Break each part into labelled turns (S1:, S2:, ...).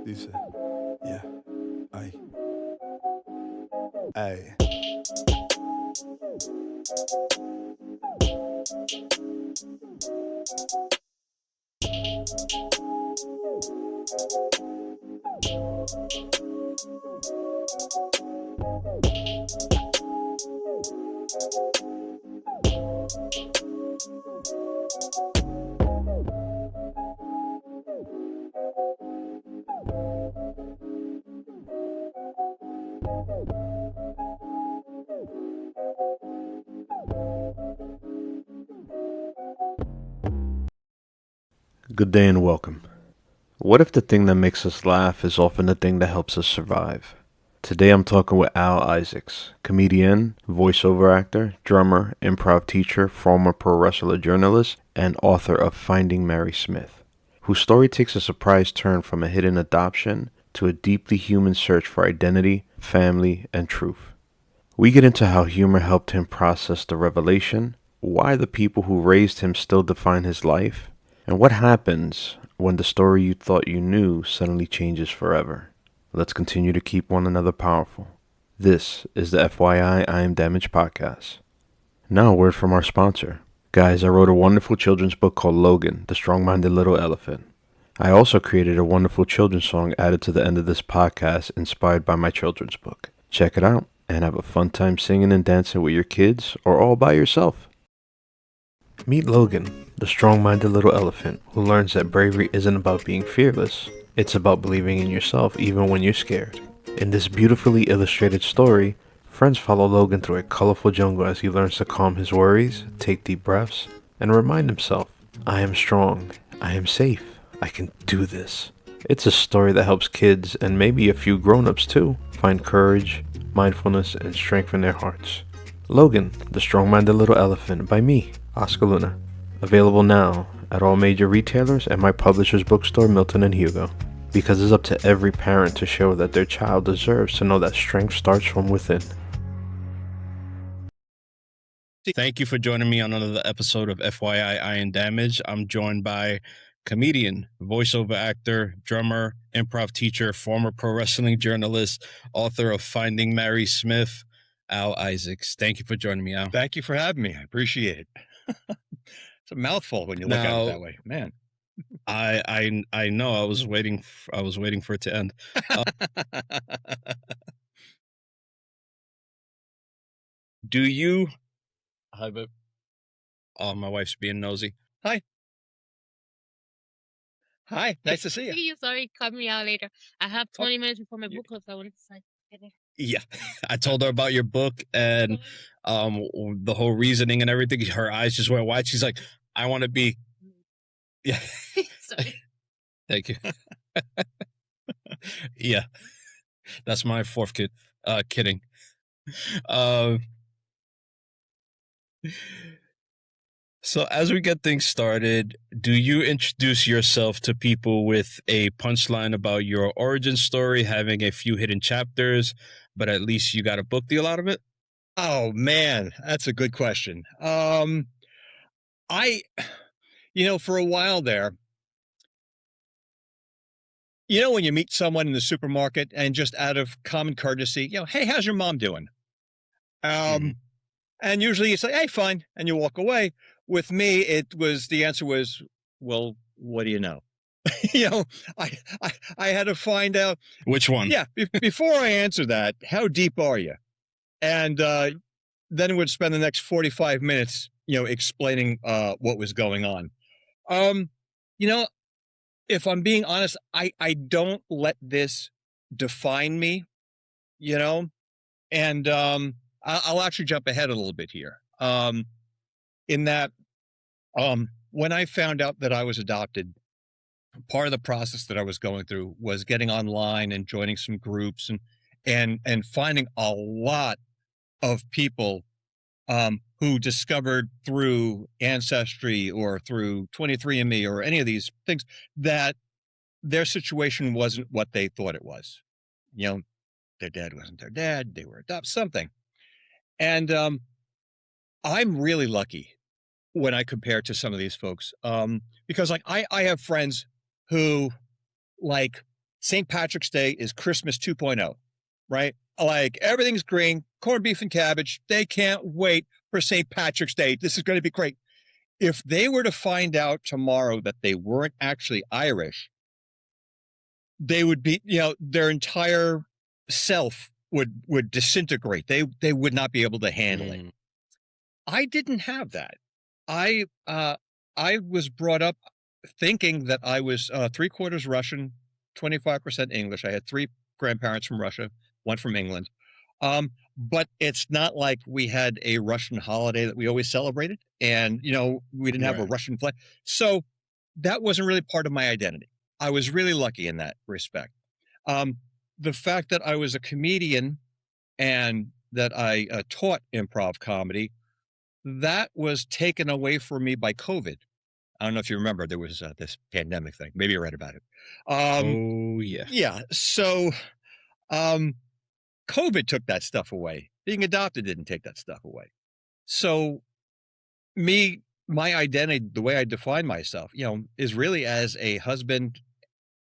S1: Dice, yeah, ay, ay. Good day and welcome. What if the thing that makes us laugh is often the thing that helps us survive? Today I'm talking with IAmAlIsaacs, comedian, voiceover actor, drummer, improv teacher, former pro wrestler journalist, and author of Finding Mary Smith, whose story takes a surprise turn from a hidden adoption to a deeply human search for identity, family, and truth. We get into how humor helped him process the revelation, why the people who raised him still define his life, and what happens when the story you thought you knew suddenly changes forever. Let's continue to keep one another powerful. This is the FYI I Am Damaged podcast. Now a word from our sponsor. Guys, I wrote a wonderful children's book called Logan, the Strong-Minded Little Elephant. I also created a wonderful children's song added to the end of this podcast inspired by my children's book. Check it out and have a fun time singing and dancing with your kids or all by yourself. Meet Logan, the strong-minded little elephant who learns that bravery isn't about being fearless. It's about believing in yourself even when you're scared. In this beautifully illustrated story, friends follow Logan through a colorful jungle as he learns to calm his worries, take deep breaths, and remind himself, I am strong, I am safe, I can do this. It's a story that helps kids, and maybe a few grown-ups too, find courage, mindfulness, and strength in their hearts. Logan, the strong-minded little elephant by me, Oscar Luna. Available now at all major retailers and my publisher's bookstore, Milton and Hugo. Because it's up to every parent to show that their child deserves to know that strength starts from within.
S2: Thank you for joining me on another episode of FYI I Am Damaged. I'm joined by comedian, voiceover actor, drummer, improv teacher, former pro wrestling journalist, author of Finding Mary Smith, IAmAlIsaacs. Thank you for joining me, Al.
S3: Thank you for having me. I appreciate it. It's a mouthful when you look at it that way, man.
S2: I know. I was waiting for it to end. Do you? Hi, babe. Oh, my wife's being nosy.
S3: Hi. Nice to see you.
S4: See you. Sorry, cut me out later. I have 20 minutes before my book club, so I wanted to say.
S2: Yeah, I told her about your book and the whole reasoning and everything. Her eyes just went wide. She's like, I want to be. Yeah.
S4: Sorry.
S2: Thank you. Yeah, that's my fourth kid. Kidding. So as we get things started, do you introduce yourself to people with a punchline about your origin story, having a few hidden chapters, but at least you got a book deal out of it?
S3: Oh man, that's a good question. For a while there, when you meet someone in the supermarket and just out of common courtesy, hey, how's your mom doing? And usually you say, hey, fine, and you walk away. With me, the answer was, well, what do you know? I had to find out.
S2: Which one?
S3: Yeah. Before I answer that, how deep are you? And then we'd spend the next 45 minutes, explaining what was going on. If I'm being honest, I don't let this define me, and I'll actually jump ahead a little bit here. In that, when I found out that I was adopted, part of the process that I was going through was getting online and joining some groups and finding a lot of people who discovered through Ancestry or through 23andMe or any of these things that their situation wasn't what they thought it was. Their dad wasn't their dad. They were adopted, something. And I'm really lucky when I compare to some of these folks, because I have friends who St. Patrick's Day is Christmas 2.0, right? Like everything's green, corned beef and cabbage. They can't wait for St. Patrick's Day. This is going to be great. If they were to find out tomorrow that they weren't actually Irish, they would be, their entire self would disintegrate. They would not be able to handle it. I didn't have that. I was brought up thinking that I was 3/4 Russian, 25% English. I had 3 grandparents from Russia, 1 from England. But it's not like we had a Russian holiday that we always celebrated. And, we didn't have a Russian flag. So that wasn't really part of my identity. I was really lucky in that respect. The fact that I was a comedian and that I taught improv comedy, that was taken away from me by COVID. I don't know if you remember, there was this pandemic thing. Maybe you read about it.
S2: Oh, yeah.
S3: Yeah. So COVID took that stuff away. Being adopted didn't take that stuff away. So my identity, the way I define myself, is really as a husband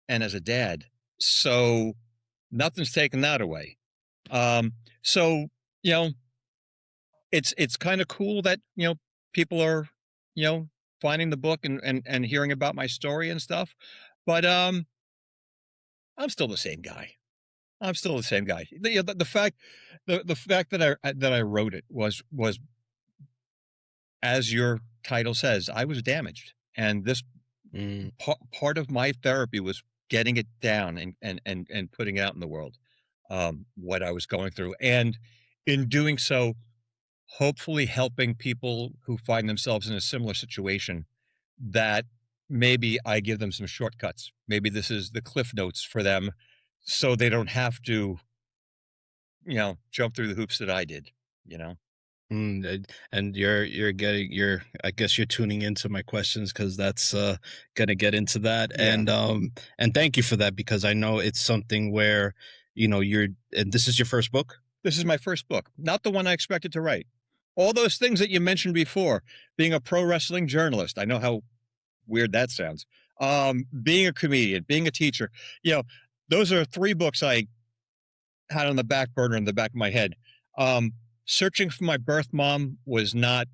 S3: and as a dad. So nothing's taken that away. So, it's kind of cool that, people are, finding the book and hearing about my story and stuff. But I'm still the same guy. I'm still the same guy. The fact that I wrote it was as your title says, I was damaged, and this part of my therapy was getting it down and putting it out in the world, what I was going through, and in doing so, hopefully helping people who find themselves in a similar situation, that maybe I give them some shortcuts. Maybe this is the cliff notes for them, so they don't have to, jump through the hoops that I did,
S2: And I guess you're tuning into my questions, because that's gonna get into that.
S3: Yeah.
S2: And thank you for that, because I know it's something where, and this is your first book?
S3: This is my first book, not the one I expected to write. All those things that you mentioned before, being a pro wrestling journalist, I know how weird that sounds. Being a comedian, being a teacher, those are 3 books I had on the back burner in the back of my head. Searching for my birth mom was not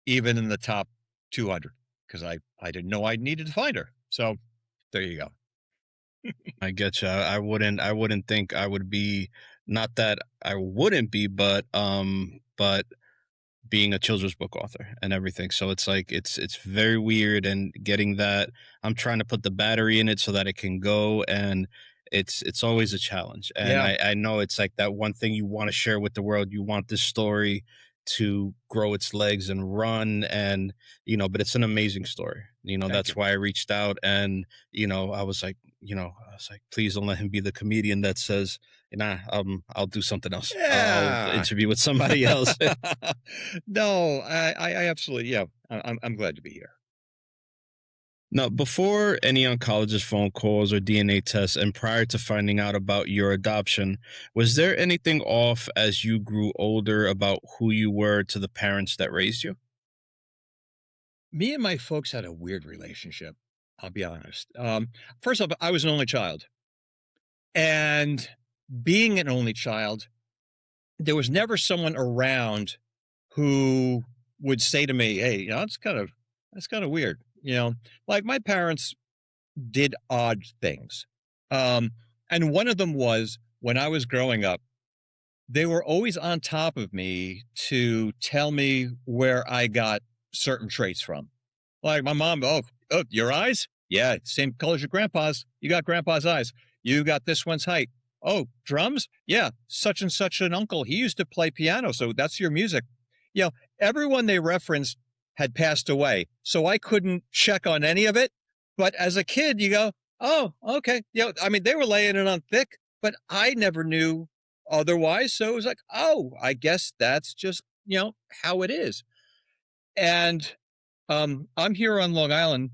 S3: even in the top 200, because I didn't know I needed to find her. So there you go.
S2: I get you. I wouldn't think I would be, not that I wouldn't be, but being a children's book author and everything. So it's like, it's very weird, and getting that, I'm trying to put the battery in it so that it can go, and it's always a challenge. And
S3: Yeah.
S2: I know it's like that one thing you want to share with the world. You want this story to grow its legs and run, and, but it's an amazing story. That's why I reached out, and, I was like, please don't let him be the comedian that says, nah, I'll do something else.
S3: Yeah.
S2: I'll interview with somebody else.
S3: No, I absolutely, yeah. I'm glad to be here.
S2: Now, before any oncologist phone calls or DNA tests, and prior to finding out about your adoption, was there anything off as you grew older about who you were to the parents that raised you?
S3: Me and my folks had a weird relationship, I'll be honest. First off, I was an only child. And being an only child, there was never someone around who would say to me, hey, that's kind of weird. Like my parents did odd things. And one of them was, when I was growing up, they were always on top of me to tell me where I got certain traits from. Like my mom, oh, your eyes? Yeah, same color as your grandpa's. You got grandpa's eyes. You got this one's height. Oh, drums? Yeah, such and such an uncle. He used to play piano, so that's your music. Everyone they referenced had passed away, so I couldn't check on any of it. But as a kid, you go, oh, okay. They were laying it on thick, but I never knew otherwise. So it was like, oh, I guess that's just, how it is. And I'm here on Long Island,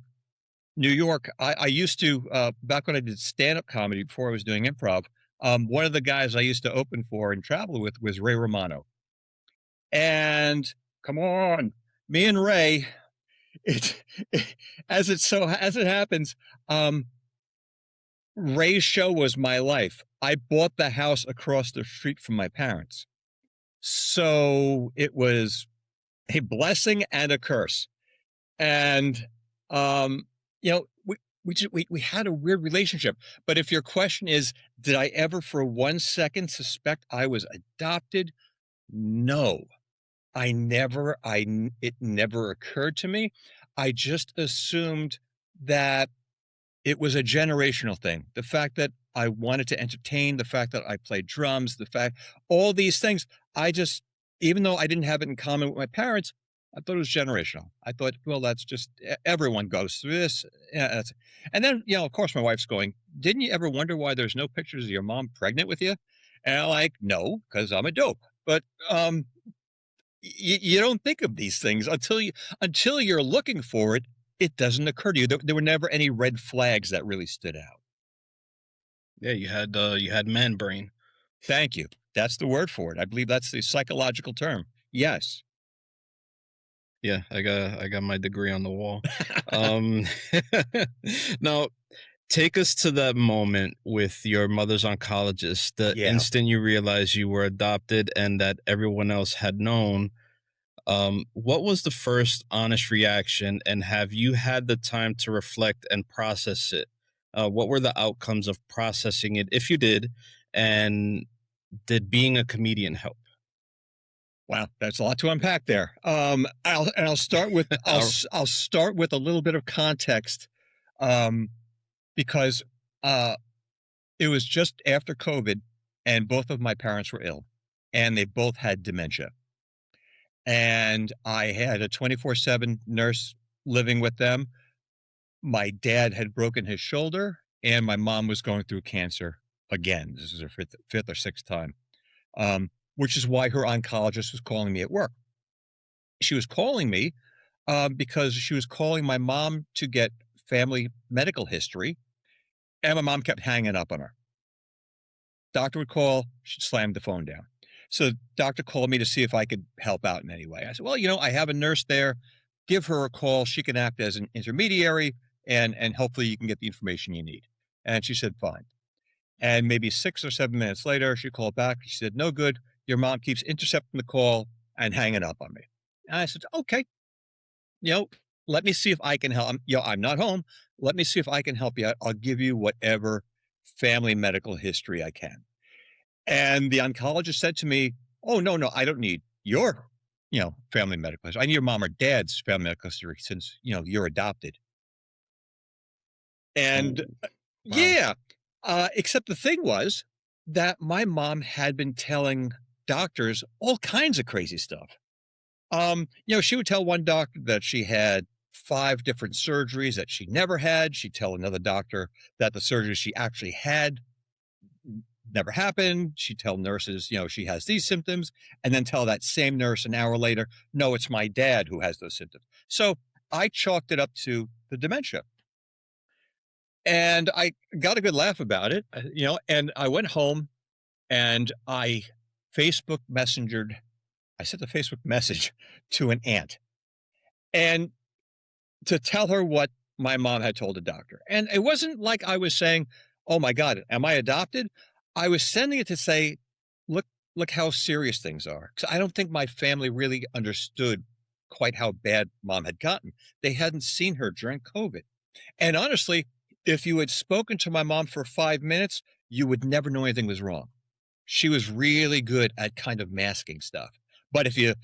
S3: New York. I used to, back when I did stand-up comedy before I was doing improv, one of the guys I used to open for and travel with was Ray Romano. And come on, me and Ray, as it happens, Ray's show was my life. I bought the house across the street from my parents. So it was a blessing and a curse. And, you know, we had a weird relationship. But if your question is, did I ever for 1 second suspect I was adopted? No, it never occurred to me. I just assumed that it was a generational thing. The fact that I wanted to entertain, the fact that I played drums, all these things, even though I didn't have it in common with my parents, I thought it was generational. I thought, well, that's just, everyone goes through this. Yeah, and then, of course, my wife's going, didn't you ever wonder why there's no pictures of your mom pregnant with you? And I'm like, no, because I'm a dope. But you don't think of these things until you're looking for it. It doesn't occur to you. There were never any red flags that really stood out.
S2: Yeah, you had man brain.
S3: Thank you. That's the word for it. I believe that's the psychological term. Yes.
S2: Yeah, I got my degree on the wall. Now, take us to that moment with your mother's oncologist, the
S3: Yeah.
S2: instant you realized you were adopted and that everyone else had known. What was the first honest reaction, and have you had the time to reflect and process it? What were the outcomes of processing it, if you did, and did being a comedian help?
S3: Wow, that's a lot to unpack there. I'll start with I'll start with a little bit of context, because it was just after COVID, and both of my parents were ill, and they both had dementia. And I had a 24/7 nurse living with them. My dad had broken his shoulder, and my mom was going through cancer again. This is her fifth or sixth time, which is why her oncologist was calling me at work. She was calling me because she was calling my mom to get family medical history, and my mom kept hanging up on her. Doctor would call, she'd slam the phone down. So doctor called me to see if I could help out in any way. I said, well, I have a nurse there. Give her a call. She can act as an intermediary, and hopefully you can get the information you need. And she said, fine. And maybe 6 or 7 minutes later, she called back. She said, no good. Your mom keeps intercepting the call and hanging up on me. And I said, okay, let me see if I can help. I'm not home. Let me see if I can help you out. I'll give you whatever family medical history I can. And the oncologist said to me, oh, no, I don't need your, family medical history. I need your mom or dad's family medical history since, you're adopted. And
S2: Wow.
S3: yeah, except the thing was that my mom had been telling doctors all kinds of crazy stuff. She would tell one doctor that she had 5 different surgeries that she never had. She'd tell another doctor that the surgeries she actually had never happened. She'd tell nurses, she has these symptoms, and then tell that same nurse an hour later, no, it's my dad who has those symptoms. So I chalked it up to the dementia. And I got a good laugh about it, and I went home and I sent a Facebook message to an aunt and to tell her what my mom had told the doctor. And it wasn't like I was saying, oh my God, am I adopted? I was sending it to say, look how serious things are. Because I don't think my family really understood quite how bad mom had gotten. They hadn't seen her during COVID. And honestly, if you had spoken to my mom for 5 minutes, you would never know anything was wrong. She was really good at kind of masking stuff. But if you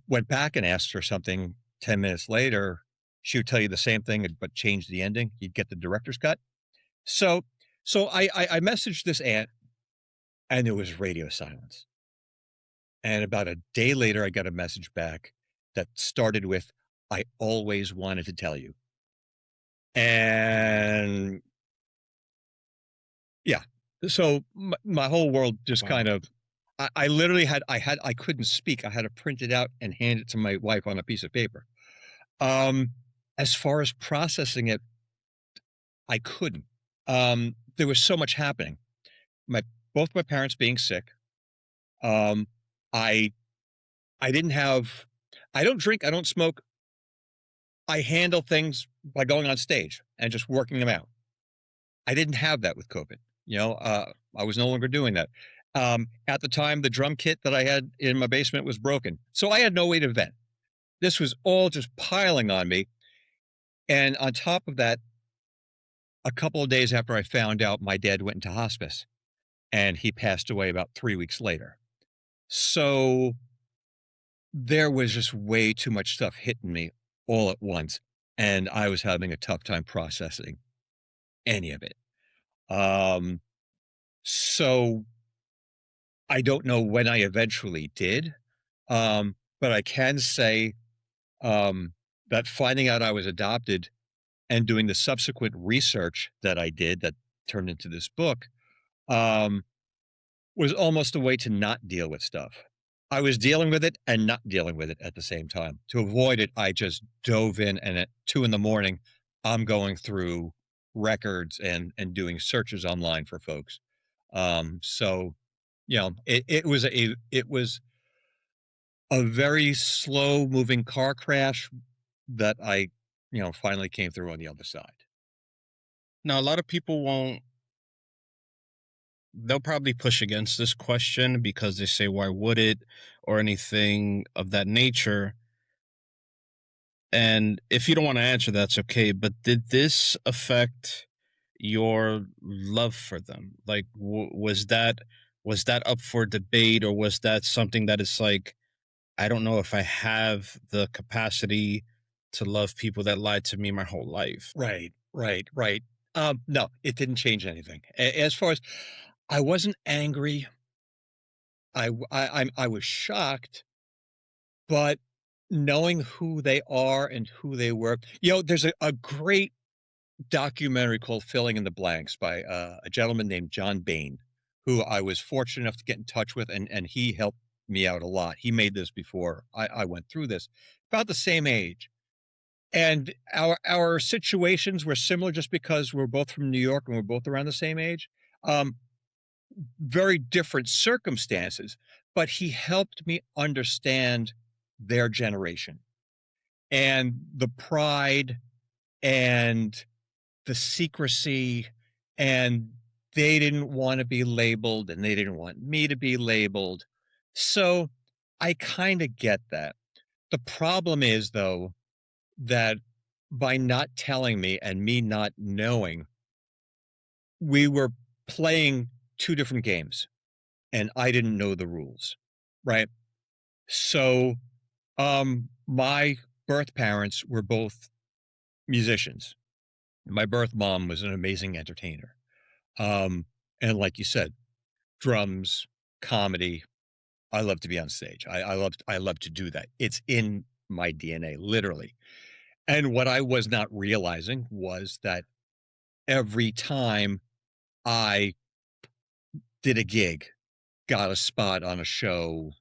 S3: went back and asked her something 10 minutes later, she would tell you the same thing, but change the ending. You'd get the director's cut. So I messaged this aunt, and there was radio silence. And about a day later, I got a message back that started with, I always wanted to tell you. And yeah, so my whole world just kind of, I literally I couldn't speak. I had to print it out and hand it to my wife on a piece of paper. As far as processing it, I couldn't. There was so much happening. Both my parents being sick. I don't drink, I don't smoke. I handle things by going on stage and just working them out. I didn't have that with COVID. I was no longer doing that. At the time, the drum kit that I had in my basement was broken, so I had no way to vent. This was all just piling on me. And on top of that, a couple of days after I found out, my dad went into hospice and he passed away about 3 weeks later. So there was just way too much stuff hitting me all at once. And I was having a tough time processing any of it. Um, so I don't know when I eventually did. But I can say that finding out I was adopted and doing the subsequent research that I did that turned into this book um, was almost a way to not deal with stuff. I was dealing with it and not dealing with it at the same time. To avoid it, I just dove in, and at 2 a.m, I'm going through records and doing searches online for folks. So it was a very slow moving car crash that I finally came through on the other side.
S2: Now, a lot of people won't, they'll probably push against this question because they say, why would it, or anything of that nature. And if you don't want to answer, that's okay. But did this affect your love for them? Like, was that up for debate, or was that something that is like, I don't know if I have the capacity to love people that lied to me my whole life?
S3: Right, right, right. No, it didn't change anything. As far as I wasn't angry, I was shocked, but knowing who they are and who they were, there's a great documentary called Filling in the Blanks by a gentleman named John Bain, who I was fortunate enough to get in touch with, and he helped me out a lot. He made this before I went through this, about the same age. And our situations were similar just because we're both from New York and we're both around the same age. Um, very different circumstances, but he helped me understand their generation and the pride and the secrecy, and they didn't want to be labeled and they didn't want me to be labeled. So I kind of get that. The problem is, though, that by not telling me and me not knowing, we were playing two different games and I didn't know the rules, right? So my birth parents were both musicians. My birth mom was an amazing entertainer. Um, and like you said, drums, comedy. I love to be on stage. I love to do that. It's in my DNA, literally. And what I was not realizing was that every time I did a gig, got a spot on a show,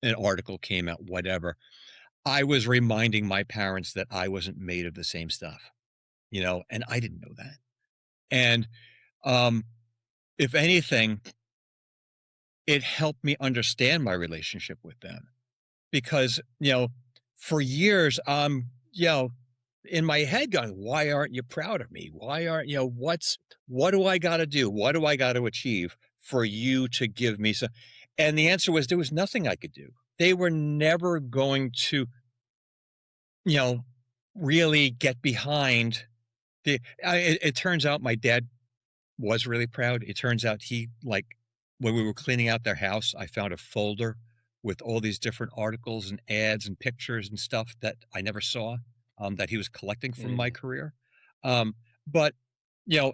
S3: an article came out, whatever, I was reminding my parents that I wasn't made of the same stuff, and I didn't know that. And um, if anything, it helped me understand my relationship with them because, for years, in my head going, why aren't you proud of me? Why aren't, what do I got to do? What do I got to achieve for you to give me some? And the answer was there was nothing I could do. They were never going to, really get behind it turns out my dad was really proud. It turns out when we were cleaning out their house, I found a folder with all these different articles and ads and pictures and stuff that I never saw, that he was collecting from my career. But,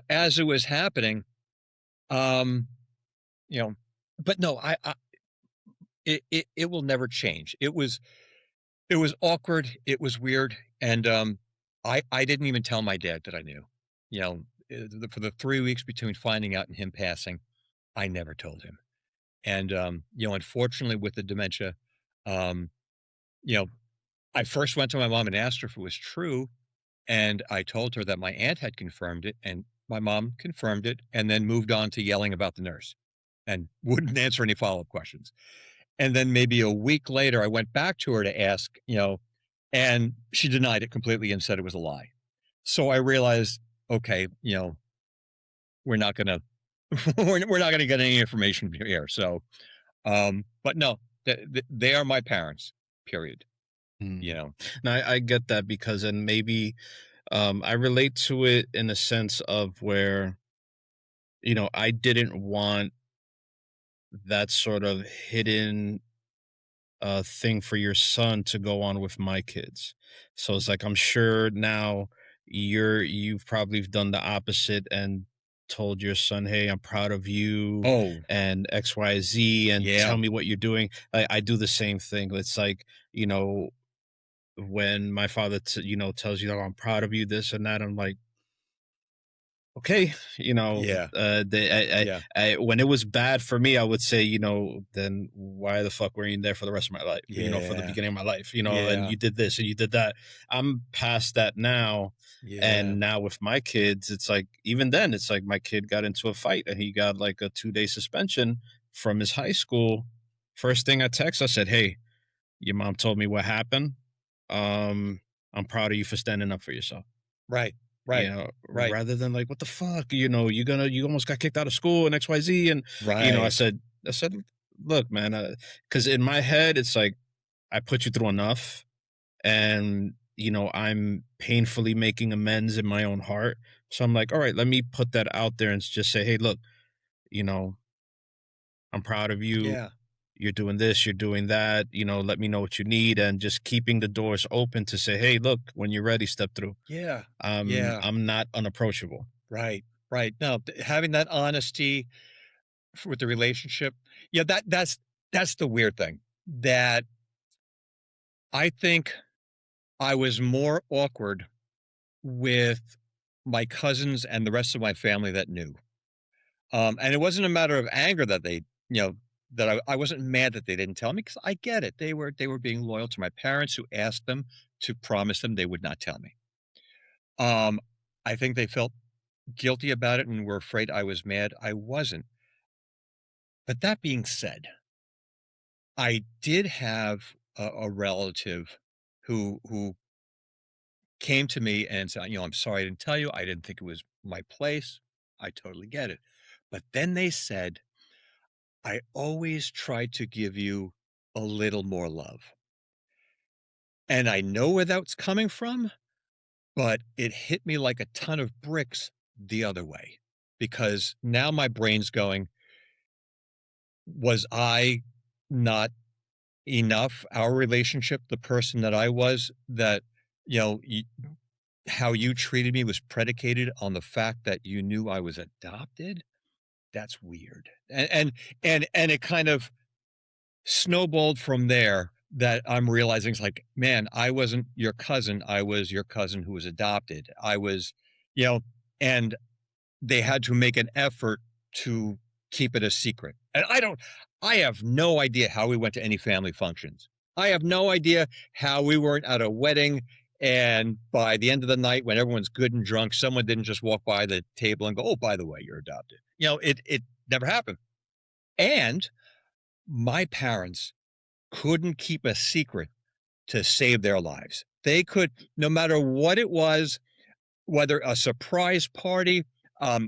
S3: as it was happening, um, but no, it will never change. It was awkward. It was weird. And, I didn't even tell my dad that I knew, for the 3 weeks between finding out and him passing, I never told him. And, unfortunately with the dementia, um, you know, I first went to my mom and asked her if it was true. And I told her that my aunt had confirmed it and my mom confirmed it and then moved on to yelling about the nurse and wouldn't answer any follow-up questions. And then maybe a week later, I went back to her to ask, and she denied it completely and said it was a lie. So I realized, okay, we're not gonna we're not gonna get any information here. So, but no, they are my parents. Period. You
S2: Mm.
S3: know.
S2: Now I get that because, and maybe I relate to it in a sense of where, I didn't want that sort of hidden thing for your son to go on with my kids. So it's like I'm sure now you've probably done the opposite and told your son, "Hey, I'm proud of you
S3: Oh,
S2: and XYZ and
S3: yeah,
S2: tell me what you're doing." I do the same thing. It's like, when my father tells you, "Oh, I'm proud of you," this and that, I'm like, okay,
S3: yeah, yeah,
S2: when it was bad for me, I would say, then why the fuck were you there for the rest of my life? For the
S3: yeah,
S2: beginning of my life, and
S3: yeah,
S2: you did this and you did that. I'm past that now.
S3: yeah.
S2: And now with my kids, it's like, even then, it's like my kid got into a fight and he got like a 2-day suspension from his high school. First thing I text, I said, "Hey, your mom told me what happened. Um, I'm proud of you for standing up for yourself."
S3: Right, right, right,
S2: Rather than like, "What the fuck?" You almost got kicked out of school and XYZ. And, I
S3: right.
S2: said, "Look, man," because in my head, it's like, I put you through enough and, I'm painfully making amends in my own heart. So I'm like, all right, let me put that out there and just say, "Hey, look, you know, I'm proud of you.
S3: Yeah,
S2: You're doing this, you're doing that, let me know what you need." And just keeping the doors open to say, "Hey, look, when you're ready, step through."
S3: yeah,
S2: I'm
S3: yeah.
S2: I'm not unapproachable.
S3: Right, right. No, having that honesty with the relationship, yeah, that's the weird thing that I think I was more awkward with my cousins and the rest of my family that knew. And it wasn't a matter of anger that you know, that I wasn't mad that they didn't tell me because I get it. They were being loyal to my parents who asked them to promise them they would not tell me. Um, I think they felt guilty about it and were afraid I was mad. I wasn't. But that being said, I did have a relative who came to me and said, "I'm sorry I didn't tell you. I didn't think it was my place." I totally get it. But then they said, "I always try to give you a little more love." And I know where that's coming from, but it hit me like a ton of bricks the other way because now my brain's going, was I not enough, our relationship, the person that I was, that, you know, y how you treated me was predicated on the fact that you knew I was adopted? That's weird. And it kind of snowballed from there that I'm realizing it's like, man, I wasn't your cousin, I was your cousin who was adopted. I was, you know, and they had to make an effort to keep it a secret. And I have no idea how we went to any family functions. I have no idea how we weren't at a wedding. And by the end of the night, when everyone's good and drunk, someone didn't just walk by the table and go, "Oh, by the way, you're adopted." It never happened. And my parents couldn't keep a secret to save their lives. They could, no matter what it was, whether a surprise party,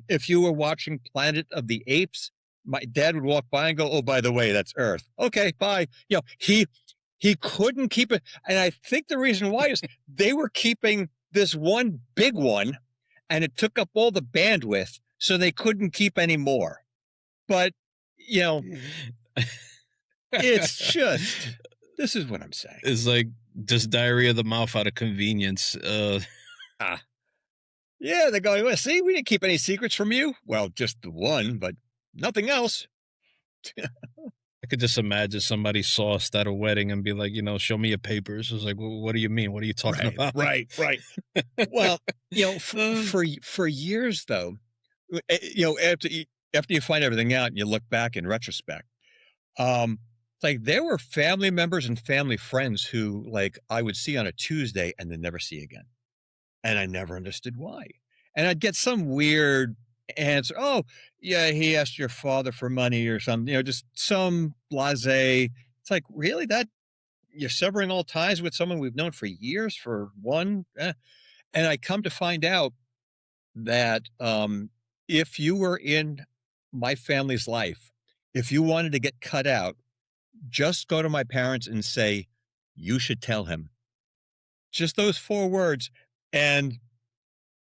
S3: if you were watching Planet of the Apes, my dad would walk by and go, "Oh, by the way, that's Earth." Okay, bye. He couldn't keep it, and I think the reason why is they were keeping this one big one, and it took up all the bandwidth, so they couldn't keep any more. But you know, it's just this is what I'm saying.
S2: It's like just diarrhea of the mouth out of convenience.
S3: Ah, yeah, they're going, "Well, see, we didn't keep any secrets from you." Well, just the one, but nothing else.
S2: I could just imagine somebody saw us at a wedding and be like, "Show me your papers." I was like, well, "What do you mean? What are you talking
S3: Right,
S2: about?"
S3: right, right. Well,
S2: Uh,
S3: for years though, after you find everything out and you look back in retrospect, like there were family members and family friends who like I would see on a Tuesday and then never see again. And I never understood why. And I'd get some weird answer. "Oh, yeah, he asked your father for money or something, just some blasé." It's like, really? That you're severing all ties with someone we've known for years for one? And I come to find out that if you were in my family's life, if you wanted to get cut out, just go to my parents and say, "You should tell him." Just those 4 words, and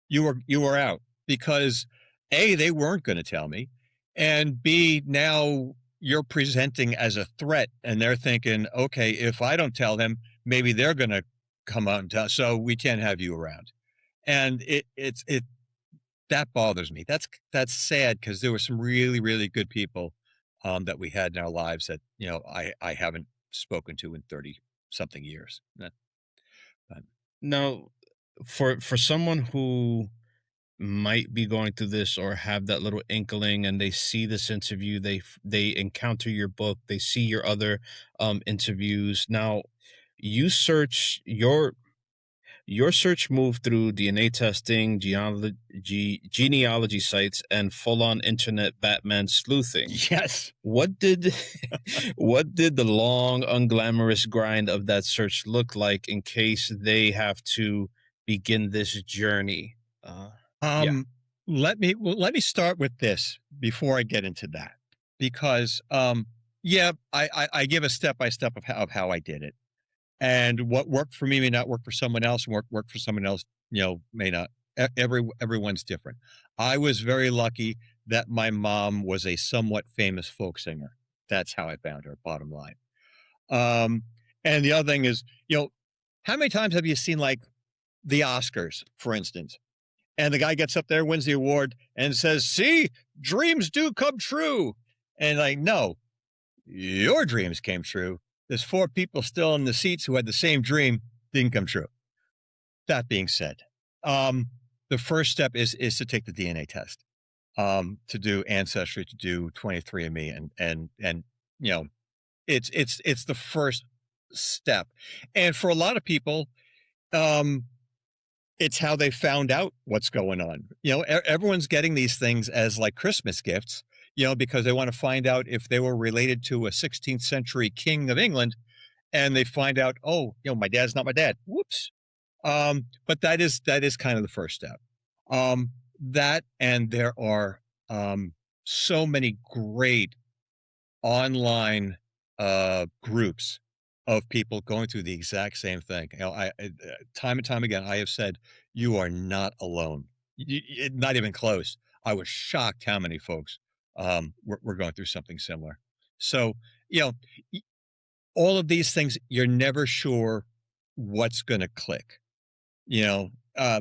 S3: you were out because A, they weren't gonna tell me, and B, now you're presenting as a threat, and they're thinking, "Okay, if I don't tell them, maybe they're gonna come out and tell, so we can't have you around." And it that bothers me. That's sad because there were some really, really good people, that we had in our lives that, I haven't spoken to in 30 something years. That but
S2: Now, for someone who might be going through this or have that little inkling and they see this interview, they encounter your book, they see your other interviews. Now, you search your search moved through DNA testing, genealogy sites, and full-on internet Batman sleuthing.
S3: Yes.
S2: What did what did the long, unglamorous grind of that search look like in case they have to begin this journey? Yeah.
S3: Um, let me start with this before I get into that, because, yeah, I give a step by step of how I did it. And what worked for me may not work for someone else, and work for someone else, may not. Everyone's different. I was very lucky that my mom was a somewhat famous folk singer. That's how I found her, bottom line. Um, and the other thing is, how many times have you seen, like, the Oscars, for instance? And the guy gets up there, wins the award, and says, "See, dreams do come true." And like, no, your dreams came true. There's 4 people still in the seats who had the same dream, didn't come true. That being said, um, the first step is to take the DNA test, to do ancestry, to do 23andMe, and you know, it's the first step. And for a lot of people, um, it's how they found out what's going on. Everyone's getting these things as like Christmas gifts, because they want to find out if they were related to a 16th century king of England, and they find out, oh, my dad's not my dad. Whoops. But that is kind of the first step. That, and there are so many great online groups of people going through the exact same thing. Time and time again, I have said, you are not alone. Not even close. I was shocked how many folks were going through something similar. So, you know, y- all of these things, you're never sure what's going to click. You know, uh,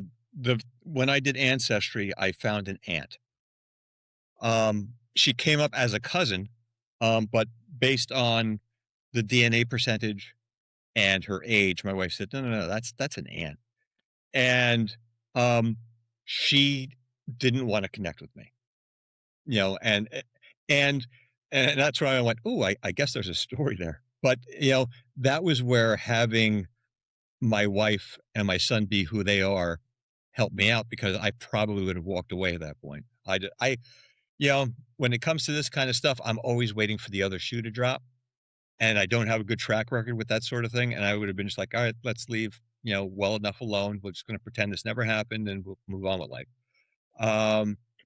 S3: when I did ancestry, I found an aunt. She came up as a cousin, but based on the DNA percentage and her age, my wife said, "No, that's an aunt." And um, she didn't want to connect with me, you know, and and that's where I went, "Oh, I guess there's a story there." But that was where having my wife and my son be who they are helped me out, because I probably would have walked away at that point. You know, when it comes to this kind of stuff, I'm always waiting for the other shoe to drop, and I don't have a good track record with that sort of thing. And I would have been just like, all right, let's leave, well enough alone. We're just going to pretend this never happened, and we'll move on with life.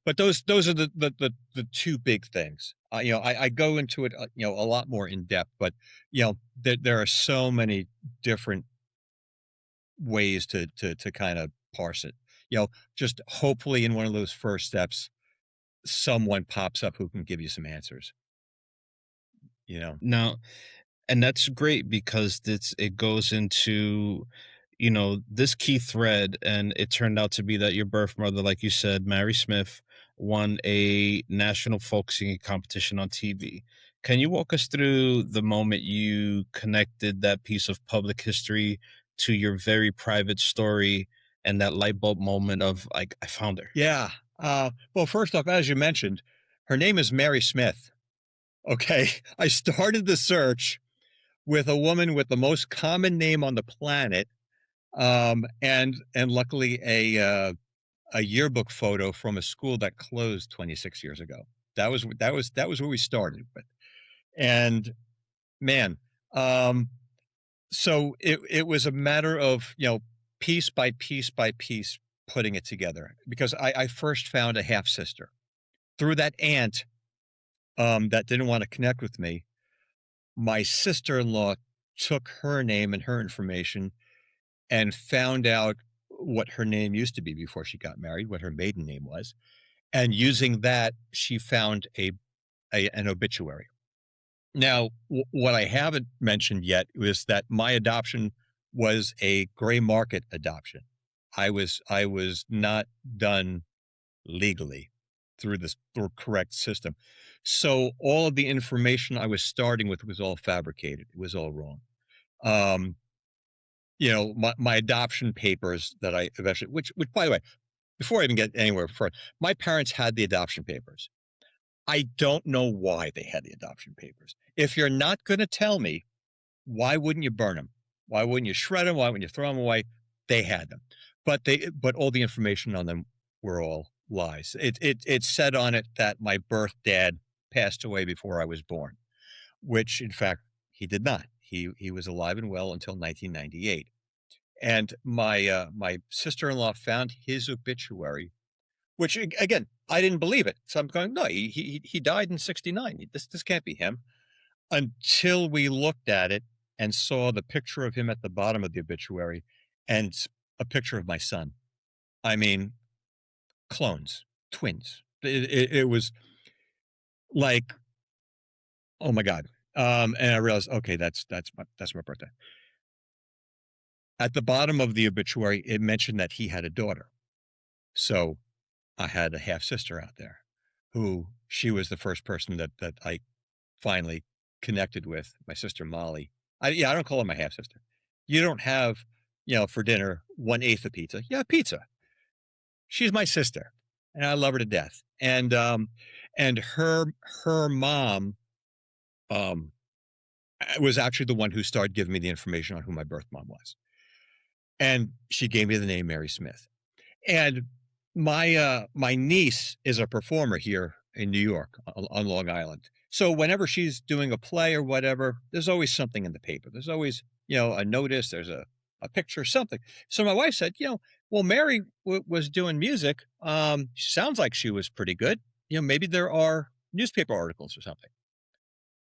S3: But those are the 2 big things. I go into it, a lot more in depth, but there are so many different ways to kind of parse it. Just hopefully in one of those first steps, someone pops up who can give you some answers. You know.
S2: Now, and that's great because it goes into this key thread, and it turned out to be that your birth mother, like you said, Mary Smith, won a national folk singing competition on TV. Can you walk us through the moment you connected that piece of public history to your very private story and that light bulb moment of, like, I found her?
S3: Yeah. Well, first off, as you mentioned, her name is Mary Smith. Okay. I started the search with a woman with the most common name on the planet. And luckily a yearbook photo from a school that closed 26 years ago. That was where we started. And man, so it was a matter of, piece by piece by piece, putting it together, because I first found a half sister. through that aunt that didn't want to connect with me, my sister-in-law took her name and her information and found out what her name used to be before she got married, what her maiden name was. And using that, she found an obituary. Now, what I haven't mentioned yet was that my adoption was a gray market adoption. I was not done legally through the correct system. So all of the information I was starting with was all fabricated. It was all wrong. You know, my adoption papers that I eventually, which by the way, before I even get anywhere further, my parents had the adoption papers. I don't know why they had the adoption papers. If you're not going to tell me, why wouldn't you burn them? Why wouldn't you shred them? Why wouldn't you throw them away? They had them, but all the information on them were all lies. It said on it that my birth dad passed away before I was born, which in fact he did not. He was alive and well until 1998. And my sister-in-law found his obituary, which again, I didn't believe it. So I'm going, no, he died in 69. This can't be him. Until we looked at it and saw the picture of him at the bottom of the obituary and a picture of my son. I mean, clones, twins. It was like, oh my God. And I realized, okay, that's my birthday. At the bottom of the obituary, it mentioned that he had a daughter. So I had a half sister out there who she was the first person that I finally connected with, my sister Molly. I don't call her my half sister. You don't have, for dinner, 1/8 of pizza. Yeah, pizza. She's my sister and I love her to death. And her mom, was actually the one who started giving me the information on who my birth mom was. And she gave me the name Mary Smith. And my niece is a performer here in New York on Long Island. So whenever she's doing a play or whatever, there's always something in the paper. There's always, a notice, there's a picture, something. So my wife said, well, Mary was doing music. Sounds like she was pretty good. Maybe there are newspaper articles or something.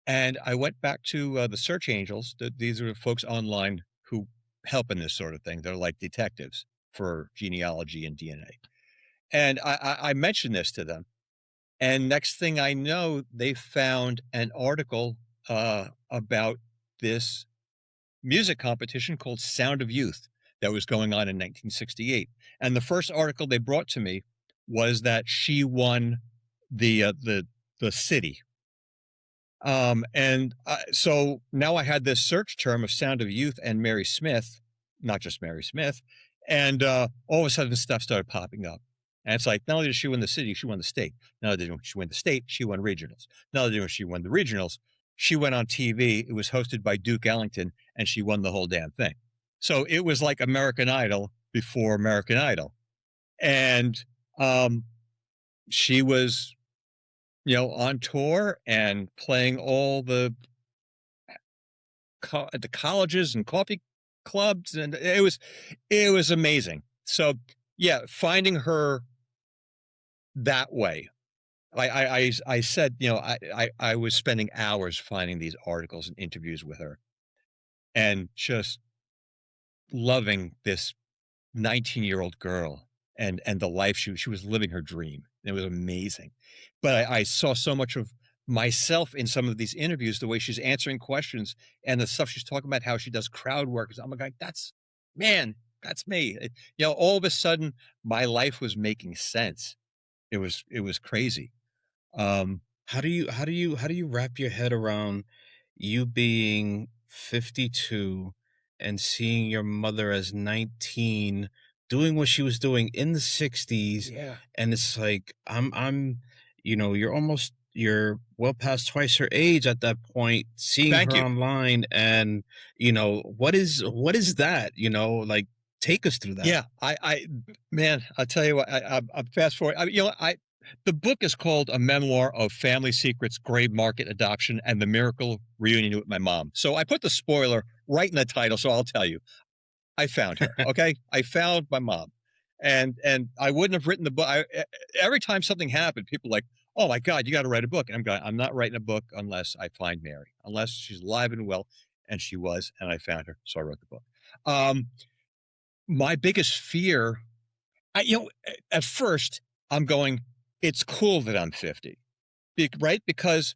S3: And I went back to the search angels. These are folks online who help in this sort of thing. They're like detectives for genealogy and DNA. And I mentioned this to them. And next thing I know, they found an article about this music competition called Sound of Youth that was going on in 1968. And the first article they brought to me was that she won the city. So now I had this search term of Sound of Youth and Mary Smith, not just Mary Smith. And all of a sudden stuff started popping up. And it's like, not only did she win the city, she won the state. Not only did she win the state, she won regionals. Not only did she win the regionals, she went on TV. It was hosted by Duke Ellington, and she won the whole damn thing. So it was like American Idol before American Idol. And she was, on tour and playing all the colleges and coffee clubs. And it was amazing. So yeah, finding her that way. I said, I was spending hours finding these articles and interviews with her and just loving this 19-year-old girl and the life she was living her dream. It was amazing. But I saw so much of myself in some of these interviews, the way she's answering questions and the stuff she's talking about, how she does crowd work. I'm like, that's me. All of a sudden my life was making sense. It was crazy.
S2: How do you wrap your head around you being 52 and seeing your mother as 19 doing what she was doing in the 60s?
S3: Yeah.
S2: And it's like, you're well past twice her age at that point, seeing
S3: Thank
S2: her
S3: you.
S2: online and, what is that, like, take us through that.
S3: Yeah. Man, I'll tell you what, I'm fast forward. The book is called A Memoir of Family Secrets, Grave Market Adoption, and the Miracle Reunion with My Mom. So I put the spoiler right in the title. So I'll tell you, I found her. Okay. I found my mom and I wouldn't have written the book. Every time something happened, people were like, oh my God, you got to write a book. And I'm going, I'm not writing a book unless I find Mary, unless she's alive and well. And she was, and I found her. So I wrote the book. My biggest fear, at first I'm going, it's cool that I'm 50, right? Because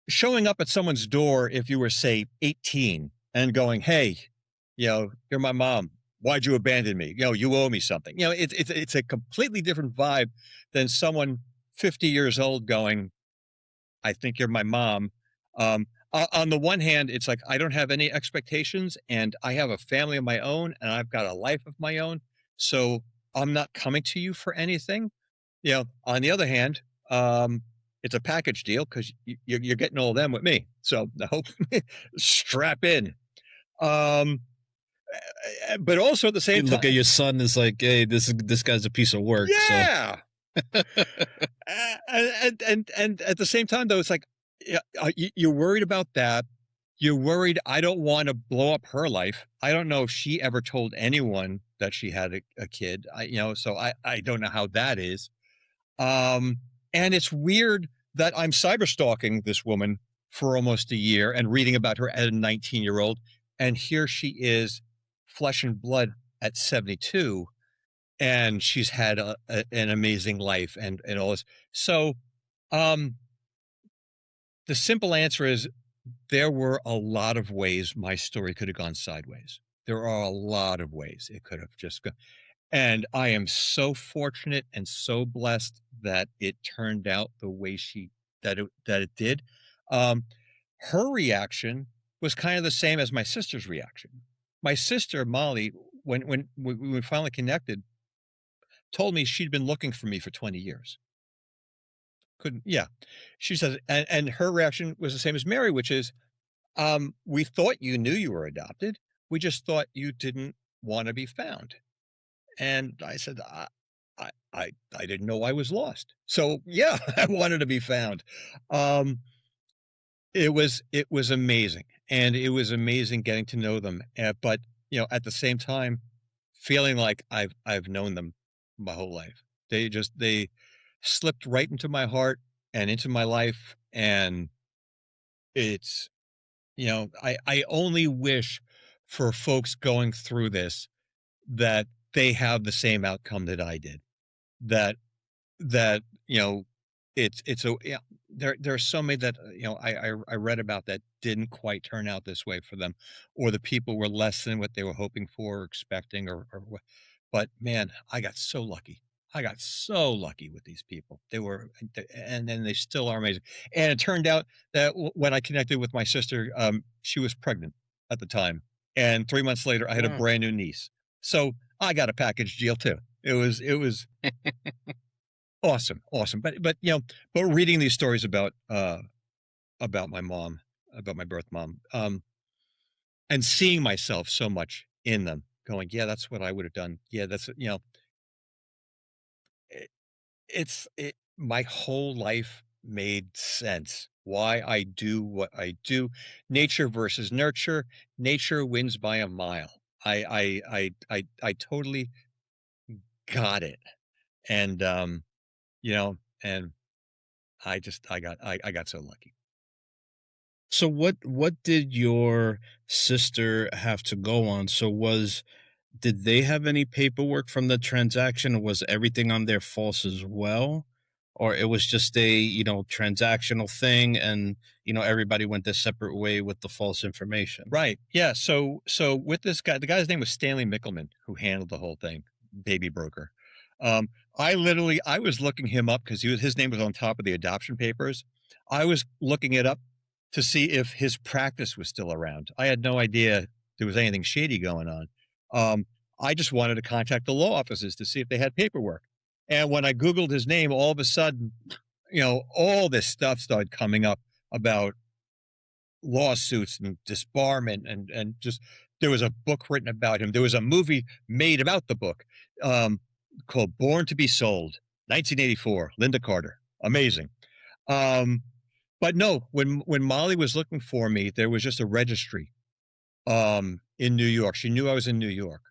S3: showing up at someone's door, if you were, say, 18 and going, hey, you're my mom. Why'd you abandon me? You owe me something. It's a completely different vibe than someone 50 years old going, I think you're my mom. On the one hand, it's like, I don't have any expectations and I have a family of my own and I've got a life of my own. So I'm not coming to you for anything. On the other hand, it's a package deal because you're getting all of them with me. So I hope strap in. But also at the same time,
S2: look at your son is like, hey, this guy's a piece of work.
S3: Yeah. So. and at the same time, though, it's like, you're worried about that. You're worried. I don't want to blow up her life. I don't know if she ever told anyone that she had a kid. So I don't know how that is. And it's weird that I'm cyber stalking this woman for almost a year and reading about her as a 19-year-old. And here she is, flesh and blood at 72. And she's had an amazing life and all this. So the simple answer is there were a lot of ways my story could have gone sideways. There are a lot of ways it could have just gone. And I am so fortunate and so blessed that it turned out the way that it did. Her reaction was kind of the same as my sister's reaction. My sister, Molly, when we finally connected, told me she'd been looking for me for 20 years. She says, and her reaction was the same as Mary, which is, we thought you knew you were adopted. We just thought you didn't want to be found. And I said, I didn't know I was lost. So yeah, I wanted to be found. It was amazing. And it was amazing getting to know them. But, at the same time, feeling like I've known them my whole life. They slipped right into my heart and into my life. And it's, I only wish for folks going through this that they have the same outcome that I did. That there are so many that I read about that didn't quite turn out this way for them, or the people were less than what they were hoping for or expecting, or what. But man, I got so lucky. I got so lucky with these people. They were, and then they still are amazing. And it turned out that when I connected with my sister, she was pregnant at the time, and 3 months later, I had a brand new niece. So I got a package deal too. It was awesome. But reading these stories about my mom, about my birth mom, and seeing myself so much in them, going, yeah, that's what I would have done. Yeah, that's my whole life made sense. Why I do what I do. Nature versus nurture. Nature wins by a mile. I totally got it. And and I got so lucky.
S2: So what did your sister have to go on? Did they have any paperwork from the transaction, or was everything on there false as well? Or it was just a, transactional thing and, everybody went their separate way with the false information?
S3: Right. Yeah. So with this guy, the guy's name was Stanley Mickelman, who handled the whole thing, baby broker. I was looking him up because his name was on top of the adoption papers. I was looking it up to see if his practice was still around. I had no idea there was anything shady going on. I just wanted to contact the law offices to see if they had paperwork. And when I Googled his name, all of a sudden, all this stuff started coming up about lawsuits and disbarment and just, there was a book written about him. There was a movie made about the book called Born to be Sold, 1984, Linda Carter. Amazing. But no, when Molly was looking for me, there was just a registry in New York. She knew I was in New York.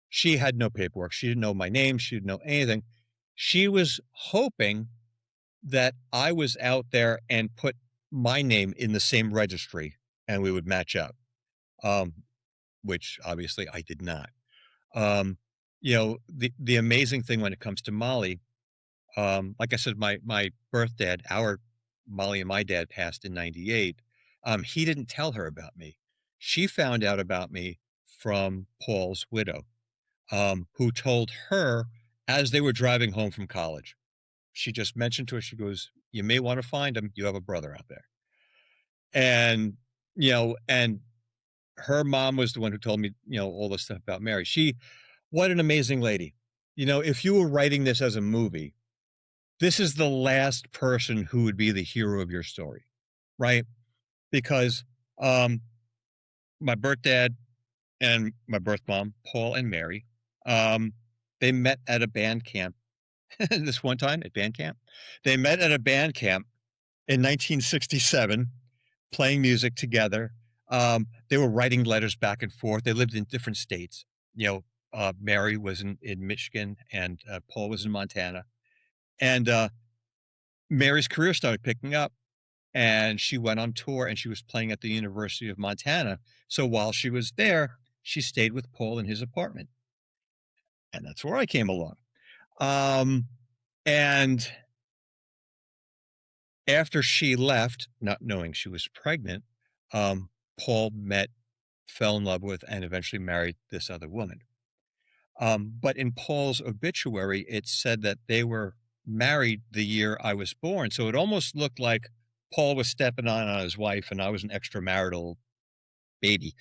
S3: She had no paperwork. She didn't know my name. She didn't know anything. She was hoping that I was out there and put my name in the same registry and we would match up, um, which obviously I did not. Um, the amazing thing when it comes to Molly, like I said, my birth dad, our Molly and my dad passed in '98. He didn't tell her about me. She found out about me from Paul's widow, who told her as they were driving home from college. She just mentioned to her, she goes, "You may want to find him. You have a brother out there." And, and her mom was the one who told me, all this stuff about Mary. What an amazing lady. If you were writing this as a movie, this is the last person who would be the hero of your story, right? Because um, my birth dad and my birth mom, Paul and Mary, um, they met at a band camp. This one time at band camp, they met at a band camp in 1967, playing music together. They were writing letters back and forth. They lived in different states. Mary was in Michigan and Paul was in Montana. And Mary's career started picking up and she went on tour and she was playing at the University of Montana. So while she was there, she stayed with Paul in his apartment. And that's where I came along. And after she left, not knowing she was pregnant, Paul fell in love with, and eventually married this other woman. But in Paul's obituary, it said that they were married the year I was born. So it almost looked like Paul was stepping on his wife and I was an extramarital baby,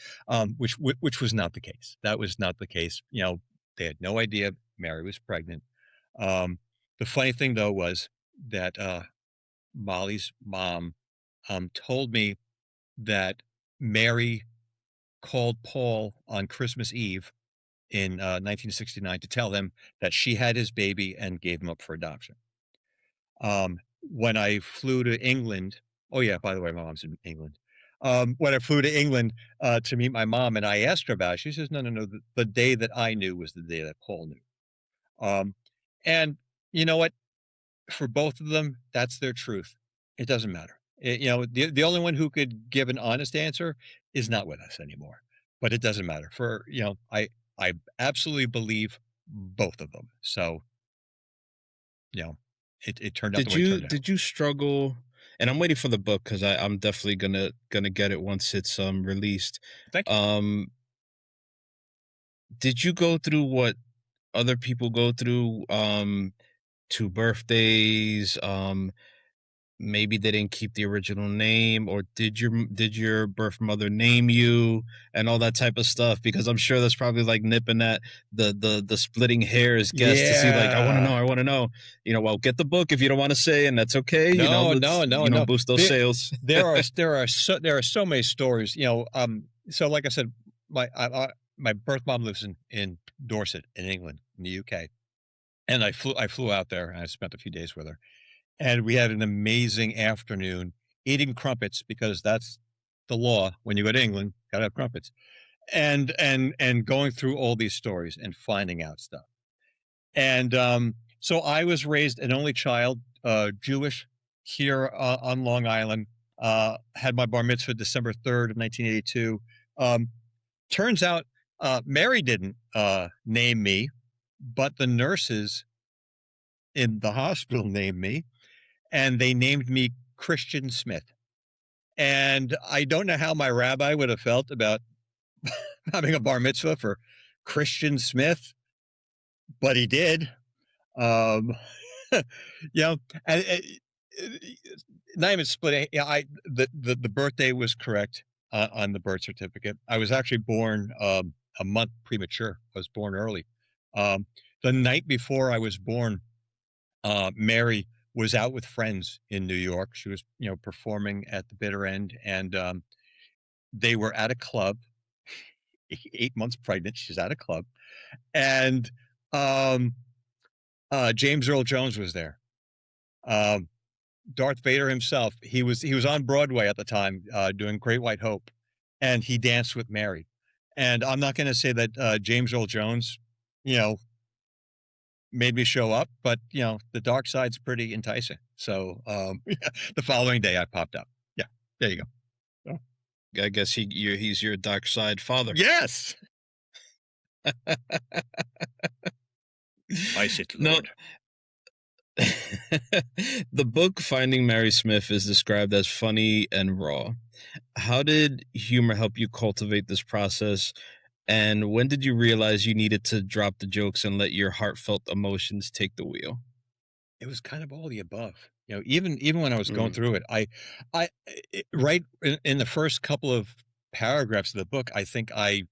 S3: which was not the case. That was not the case. They had no idea Mary was pregnant. The funny thing, though, was that Molly's mom told me that Mary called Paul on Christmas Eve in 1969 to tell him that she had his baby and gave him up for adoption. When I flew to England, oh yeah, by the way, my mom's in England. When I flew to England to meet my mom and I asked her about it, she says, no, the day that I knew was the day that Paul knew. And you know what? For both of them, that's their truth. It doesn't matter. The only one who could give an honest answer is not with us anymore, but it doesn't matter. I absolutely believe both of them. So, it turned out the way it turned out.
S2: Did you struggle? And I'm waiting for the book because I'm definitely gonna get it once it's released.
S3: Thank you.
S2: Did you go through what other people go through? 2 birthdays, maybe they didn't keep the original name, or did your birth mother name you and all that type of stuff? Because I'm sure that's probably like nipping at the splitting hairs guests to see, like, I want to know, well, get the book if you don't want to say, and that's okay.
S3: No.
S2: Boost those sales.
S3: there are so many stories, so like I said, my birth mom lives in Dorset in England, in the UK. And I flew out there and I spent a few days with her. And we had an amazing afternoon eating crumpets because that's the law. When you go to England, gotta have crumpets. And going through all these stories and finding out stuff. And so I was raised an only child, Jewish, here on Long Island. Had my bar mitzvah December 3rd of 1982. Turns out Mary didn't name me, but the nurses in the hospital named me, and they named me Christian Smith. And I don't know how my rabbi would have felt about having a bar mitzvah for Christian Smith, but he did. And not even split. The birthday was correct on the birth certificate. I was actually born a month premature. I was born early. The night before I was born, Mary was out with friends in New York. She was, performing at the bitter end, and they were at a club. 8 months pregnant, she's at a club, and James Earl Jones was there. Darth Vader himself. He was on Broadway at the time, doing Great White Hope, and he danced with Mary. And I'm not going to say that James Earl Jones, made me show up, but the dark side's pretty enticing. So the following day I popped up. Yeah, there you go.
S2: I guess he's your dark side father.
S3: Yes. I sit, Lord.
S2: The book Finding Mary Smith is described as funny and raw. How did humor help you cultivate this process? And when did you realize you needed to drop the jokes and let your heartfelt emotions take the wheel?
S3: It was kind of all the above. Even when I was going
S2: Mm.
S3: through it, right in the first couple of paragraphs of the book, I think I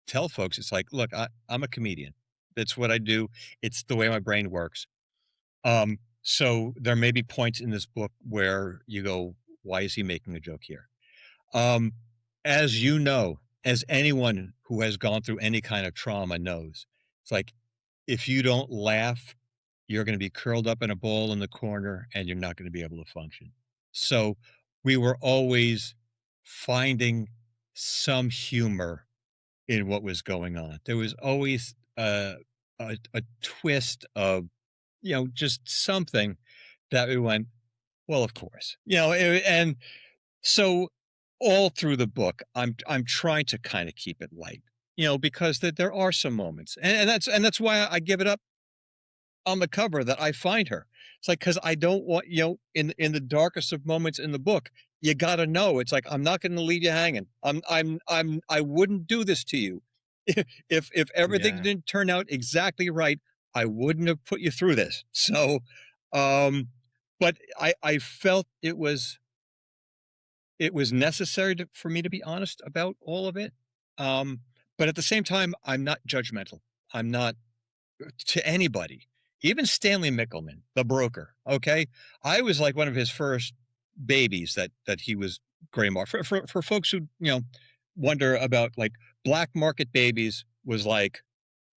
S3: tell folks, it's like, look, I'm a comedian. That's what I do. It's the way my brain works. So there may be points in this book where you go, why is he making a joke here? Um, as you know, as anyone who has gone through any kind of trauma knows, it's like, if you don't laugh, you're going to be curled up in a ball in the corner and you're not going to be able to function. So we were always finding some humor in what was going on. There was always a twist of, just something that we went, well, of course, and so all through the book, I'm trying to kind of keep it light, because there are some moments, and that's why I give it up on the cover that I find her. It's like, because I don't want, in the darkest of moments in the book, you got to know. It's like, I'm not going to leave you hanging. I wouldn't do this to you. If everything
S2: Yeah.
S3: didn't turn out exactly right, I wouldn't have put you through this. So, but I felt it was necessary for me to be honest about all of it. But at the same time, I'm not judgmental. I'm not to anybody, even Stanley Mickelman, the broker. Okay. I was like one of his first babies that he was gray market for folks who, wonder about, like, black market babies was like,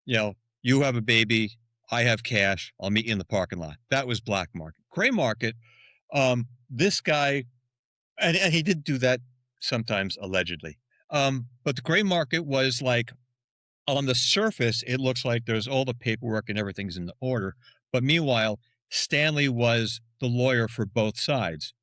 S3: you have a baby, I have cash, I'll meet you in the parking lot. That was black market. Gray market. This guy, and he did do that sometimes, allegedly. But the gray market was like, on the surface, it looks like there's all the paperwork and everything's in the order. But meanwhile, Stanley was the lawyer for both sides.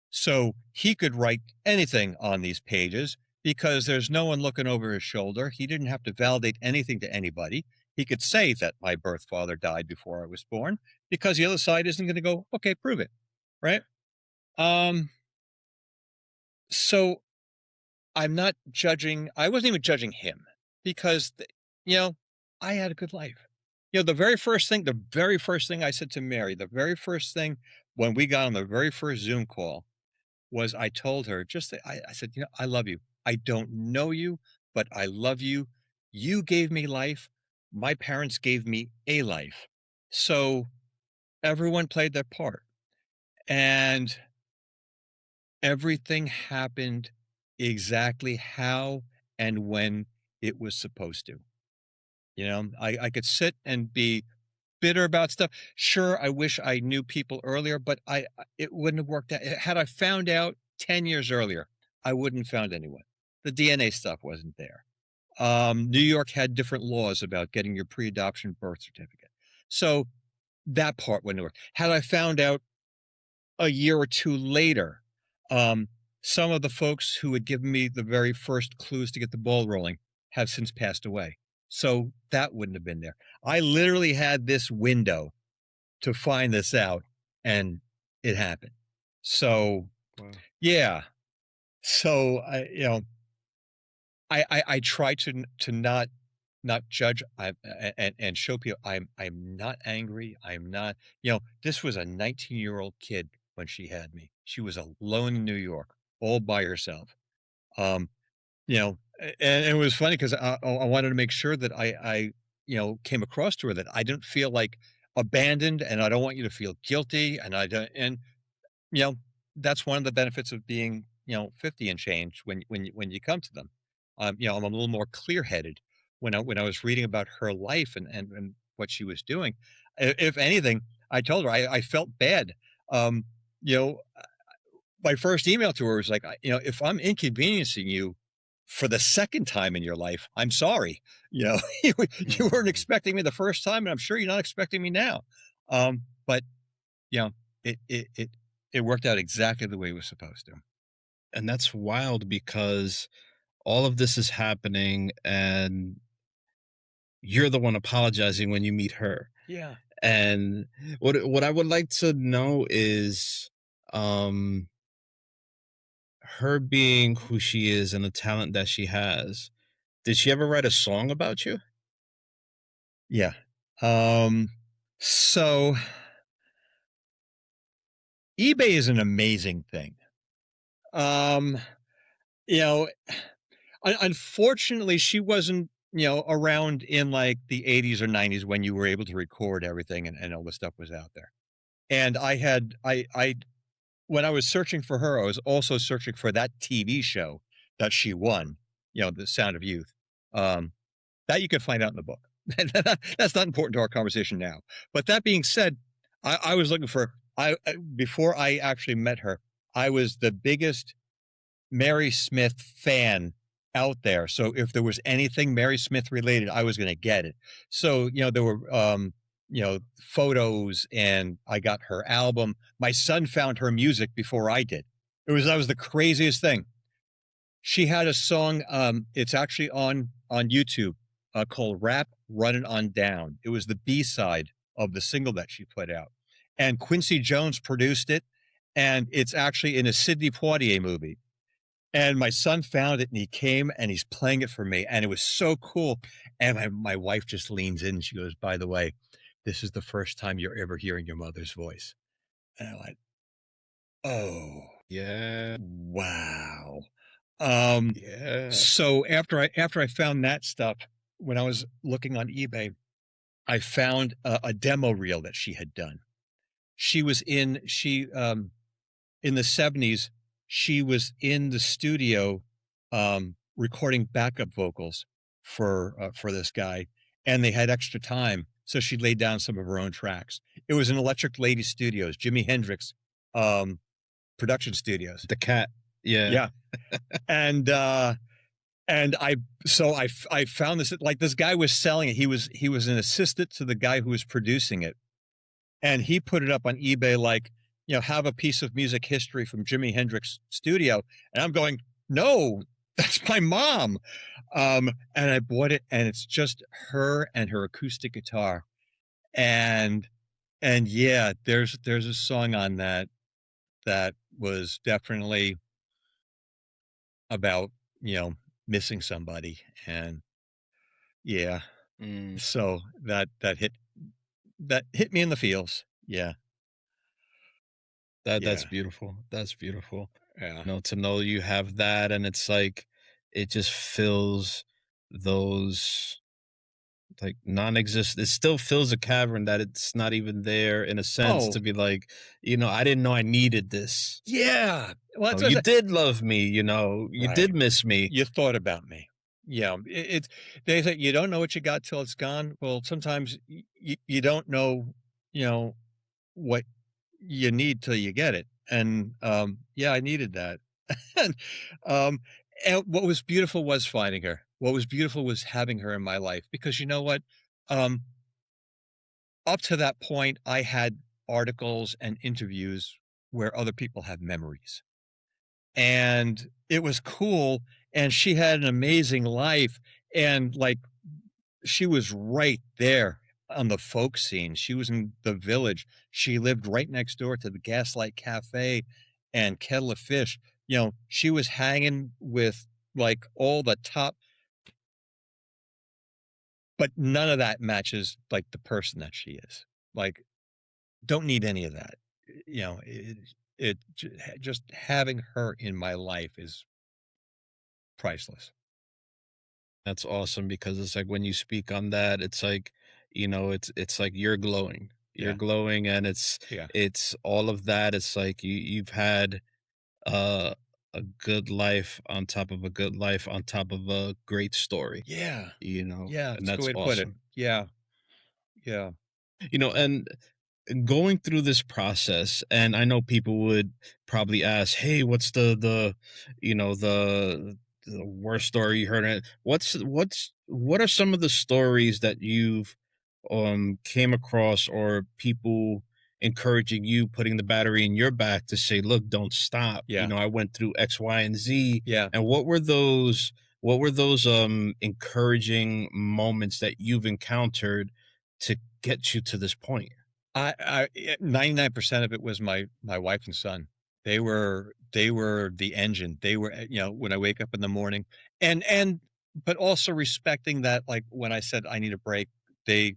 S3: So he could write anything on these pages because there's no one looking over his shoulder. He didn't have to validate anything to anybody. He could say that my birth father died before I was born, because the other side isn't going to go, okay, prove it. Right. So I'm not judging. I wasn't even judging him, because, I had a good life. The very first thing I said to Mary, the very first thing when we got on the very first Zoom call, was I told her, I said, I love you. I don't know you, but I love you. You gave me life. My parents gave me a life. So everyone played their part, and everything happened exactly how and when it was supposed to. I could sit and be bitter about stuff. Sure, I wish I knew people earlier, but it wouldn't have worked out. Had I found out 10 years earlier, I wouldn't have found anyone. The DNA stuff wasn't there. New York had different laws about getting your pre-adoption birth certificate. So that part wouldn't work. Had I found out a year or two later, some of the folks who had given me the very first clues to get the ball rolling have since passed away. So that wouldn't have been there. I literally had this window to find this out, and it happened. So,
S2: Wow.
S3: yeah. So I try to not judge, and show people I'm not angry. I'm not, this was a 19-year-old kid when she had me. She was alone in New York, all by herself. And it was funny because I wanted to make sure that I came across to her that I didn't feel like abandoned, and I don't want you to feel guilty. And I don't, and you know, that's one of the benefits of being, 50 and change when you come to them. I'm a little more clear headed when I was reading about her life and what she was doing. If anything, I told her I felt bad. Um, you know, my first email to her was like, if I'm inconveniencing you for the second time in your life, I'm sorry. You know, you weren't expecting me the first time, and I'm sure you're not expecting me now. But you know, it worked out exactly the way it was supposed to.
S2: And that's wild because all of this is happening and you're the one apologizing when you meet her.
S3: Yeah.
S2: And what I would like to know is her being who she is and the talent that she has. Did she ever write a song about you?
S3: Yeah. So eBay is an amazing thing. You know, unfortunately, she wasn't, you know, around in like the 80s or 90s when you were able to record everything and all the stuff was out there. And I when I was searching for her, I was also searching for that TV show that she won, you know, The Sound of Youth. Um, that you can find out in the book. That's not important to our conversation now. But that being said, I was looking for before I actually met her, I was the biggest Mary Smith fan out there. So if there was anything Mary Smith related, I was going to get it. So, you know, there were, you know, photos and I got her album. My son found her music before I did. That was the craziest thing. She had a song, it's actually on YouTube, called Rap Running On Down. It was the B-side of the single that she put out. And Quincy Jones produced it, and it's actually in a Sidney Poitier movie. And my son found it and he came and he's playing it for me. And it was so cool. And my wife just leans in and she goes, by the way, this is the first time you're ever hearing your mother's voice. And I went, oh,
S2: Yeah.
S3: wow.
S2: Yeah.
S3: So after I found that stuff, when I was looking on eBay, I found a demo reel that she had done. She was in the 70s, she was in the studio recording backup vocals for this guy, and they had extra time, so she laid down some of her own tracks. It was in Electric Lady Studios, Jimi Hendrix production studios.
S2: The cat. Yeah.
S3: Yeah. And I found this, like, this guy was selling it. He was an assistant to the guy who was producing it. And he put it up on eBay, like, you know, have a piece of music history from Jimi Hendrix studio. And I'm going, no, that's my mom. And I bought it, and it's just her and her acoustic guitar. And yeah, there's a song on that was definitely about, you know, missing somebody. And yeah, so that hit me in the feels. Yeah.
S2: That's beautiful. That's beautiful.
S3: Yeah.
S2: You know, to know you have that, and it's like it just fills those like non-existent. It still fills a cavern that it's not even there, in a sense,
S3: Oh.
S2: to be like, you know, I didn't know I needed this.
S3: Yeah. Well,
S2: Oh, you did love me, you know, you
S3: Right.
S2: did miss me.
S3: You thought about me. Yeah. It's they say you don't know what you got till it's gone. Well, sometimes you don't know, you know, what you need till you get it. And yeah, I needed that. and, um, and what was beautiful was finding her. What was beautiful was having her in my life, because you know what? Um, up to that point, I had articles and interviews where other people have memories. And it was cool. And she had an amazing life. And like, she was right there on the folk scene. She was in the Village. She lived right next door to the Gaslight Cafe and Kettle of Fish. You know, she was hanging with like all the top, but none of that matches like the person that she is. Like, don't need any of that. You know, just having her in my life is priceless.
S2: That's awesome, because it's like when you speak on that, it's like, you know, it's like you're glowing. You're
S3: Yeah.
S2: glowing, and
S3: Yeah.
S2: it's all of that. It's like you've had uh a good life on top of a good life on top of a great story,
S3: Yeah.
S2: you know,
S3: Yeah.
S2: and
S3: That's a good
S2: that's
S3: way to put it.
S2: awesome.
S3: Yeah. Yeah.
S2: You know, and going through this process, and I know people would probably ask, hey, what's the you know, the worst story you heard? What are some of the stories that you've came across, or people encouraging you, putting the battery in your back to say, look, don't stop.
S3: Yeah.
S2: I went through X, Y, and Z.
S3: Yeah.
S2: And what were those encouraging moments that you've encountered to get you to this point?
S3: 99% of it was my wife and son. They were the engine. They were, when I wake up in the morning, but also respecting that, like when I said I need a break, they,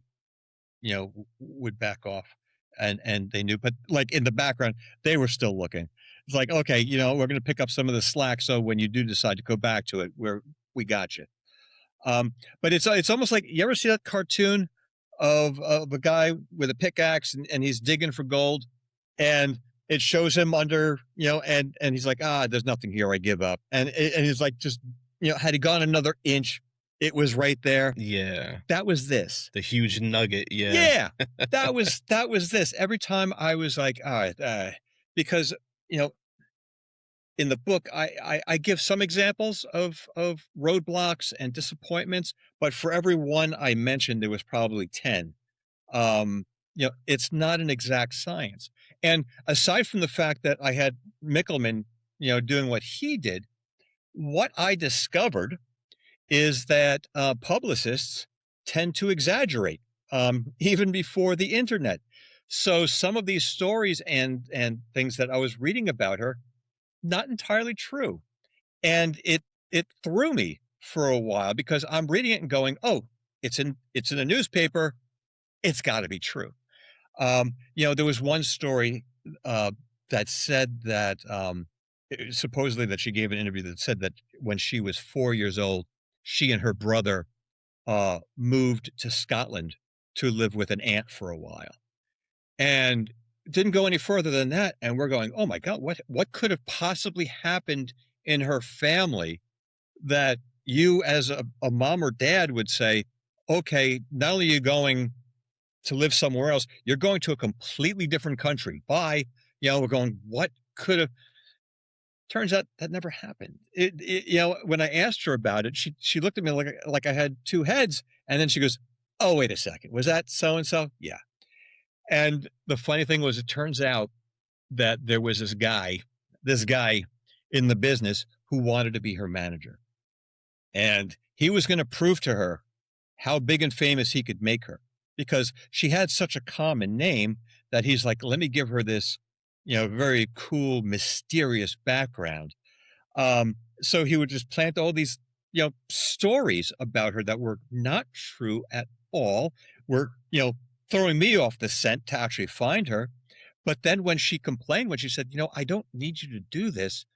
S3: would back off, and they knew, but like in the background, they were still looking. It's like, okay, we're going to pick up some of the slack. So when you do decide to go back to it, we got you. But it's almost like, you ever see that cartoon of a guy with a pickaxe, and he's digging for gold, and it shows him under, and he's like, there's nothing here. I give up. And he's like, just, had he gone another inch, it was right there.
S2: Yeah.
S3: That was this.
S2: The huge nugget. Yeah.
S3: Yeah. That was this. Every time I was like, all right, because, in the book, I give some examples of roadblocks and disappointments, but for every one I mentioned, there was probably 10. It's not an exact science. And aside from the fact that I had Mickelman, doing what he did, what I discovered is that publicists tend to exaggerate, even before the internet. So some of these stories and things that I was reading about her, not entirely true. And it threw me for a while, because I'm reading it and going, oh, it's in a newspaper. It's got to be true. There was one story that said that supposedly that she gave an interview that said that when she was 4 years old, she and her brother moved to Scotland to live with an aunt for a while. And didn't go any further than that. And we're going, oh my God, what could have possibly happened in her family that you as a mom or dad would say, okay, not only are you going to live somewhere else, you're going to a completely different country. Bye. We're going, what could have, turns out that never happened. When I asked her about it, she looked at me like I had two heads. And then she goes, oh, wait a second. Was that so-and-so? Yeah. And the funny thing was, it turns out that there was this guy in the business who wanted to be her manager. And he was going to prove to her how big and famous he could make her, because she had such a common name that he's like, let me give her this, very cool, mysterious background. So he would just plant all these, stories about her that were not true at all, were, throwing me off the scent to actually find her. But then when she complained, when she said, I don't need you to do this.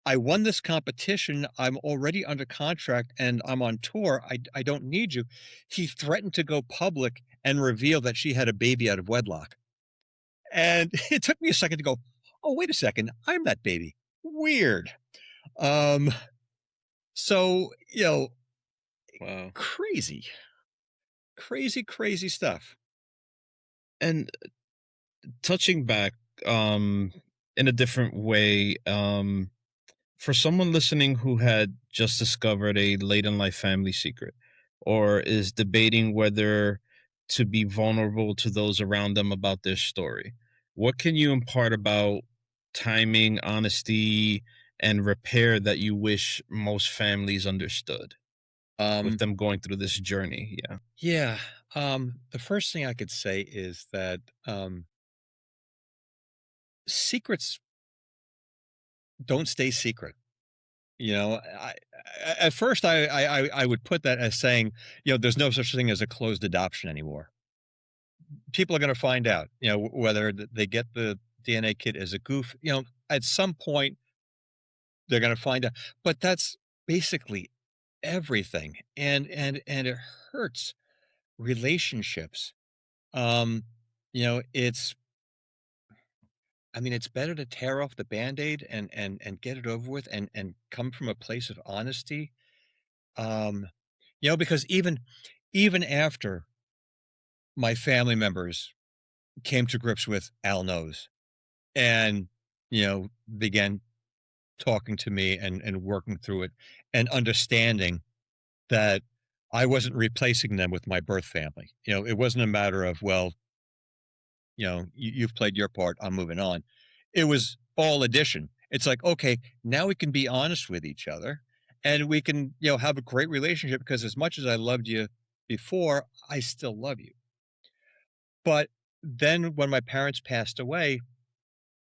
S3: I won this competition. I'm already under contract and I'm on tour. I don't need you. He threatened to go public and reveal that she had a baby out of wedlock. And it took me a second to go, oh, wait a second. I'm that baby. Weird. So,
S2: Wow.
S3: crazy stuff.
S2: And touching back in a different way, for someone listening who had just discovered a late in life family secret, or is debating whether to be vulnerable to those around them about their story, what can you impart about timing, honesty, and repair that you wish most families understood with them going through this journey? Yeah.
S3: Yeah. The first thing I could say is that secrets don't stay secret. At first I would put that as saying, there's no such thing as a closed adoption anymore. People are going to find out, whether they get the DNA kit as a goof, at some point they're going to find out, but that's basically everything. And it hurts relationships. It's, it's better to tear off the Band-Aid and get it over with and come from a place of honesty. Because even after my family members came to grips with Al knows and, began talking to me and working through it and understanding that I wasn't replacing them with my birth family. It wasn't a matter of, well, you've played your part, I'm moving on. It was all addition. It's like, okay, now we can be honest with each other and we can, have a great relationship because as much as I loved you before, I still love you. But then when my parents passed away,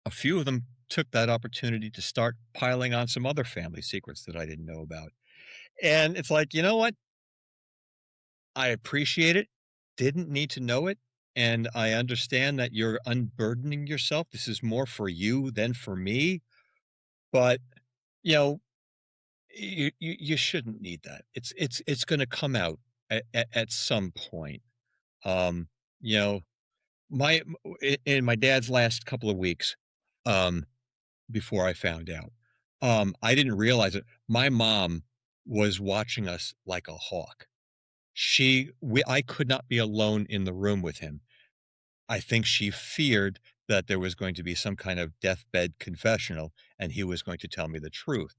S3: a few of them took that opportunity to start piling on some other family secrets that I didn't know about. And it's like, you know what? I appreciate it. Didn't need to know it. And I understand that you're unburdening yourself. This is more for you than for me. But, you know, you shouldn't need that. It's going to come out at some point. Um, you know, my in my dad's last couple of weeks, um, before I found out, I didn't realize it. My mom was watching us like a hawk. I could not be alone in the room with him. I think she feared that there was going to be some kind of deathbed confessional and he was going to tell me the truth.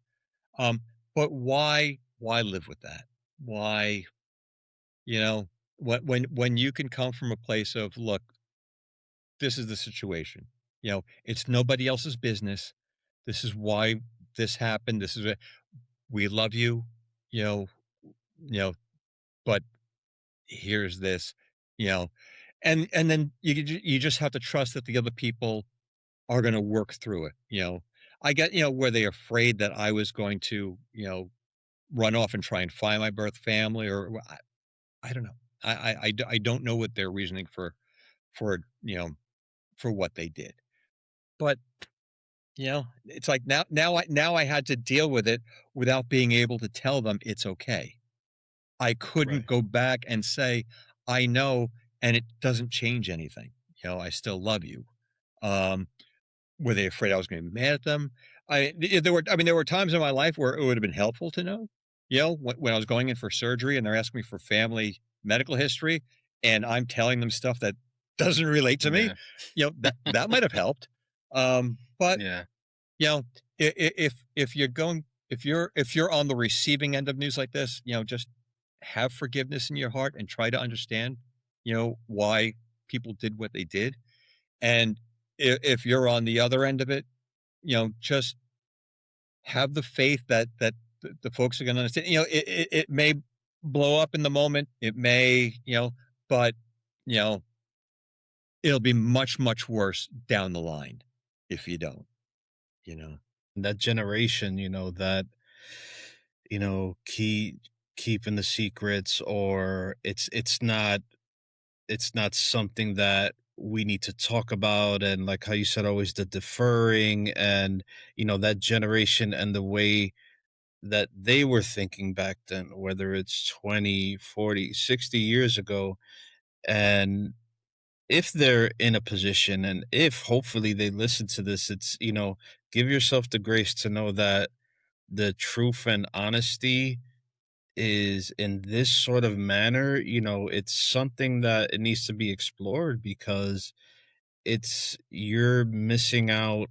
S3: Um, but why live with that? Why, you know, when you can come from a place of, look, this is the situation. It's nobody else's business. This is why this happened. This is it. We love you, you know, you know, but here's this, you know, and then you just have to trust that the other people are going to work through it. I get, were they afraid that I was going to, run off and try and find my birth family or I don't know. I don't know what their reasoning for, for what they did. But, it's like now I had to deal with it without being able to tell them it's okay. I couldn't
S2: Right.
S3: go back and say, I know, and it doesn't change anything. I still love you. Um, were they afraid I was going to be mad at them? There were times in my life where it would have been helpful to know, when I was going in for surgery and they're asking me for family medical history and I'm telling them stuff that doesn't relate to me,
S2: Yeah.
S3: that might have helped. But
S2: Yeah.
S3: you know, if you're going if you're on the receiving end of news like this, just have forgiveness in your heart and try to understand, why people did what they did. And if you're on the other end of it, just have the faith that the folks are going to understand. It may blow up in the moment. It may, but you know, it'll be much, much worse down the line if you don't, you know.
S2: That generation, that, keeping the secrets, or it's not something that we need to talk about, and like how you said, always the deferring, and that generation and the way that they were thinking back then, whether it's 20, 40, 60 years ago. And if they're in a position, and if hopefully they listen to this, it's, give yourself the grace to know that the truth and honesty is in this sort of manner. It's something that it needs to be explored, because you're missing out.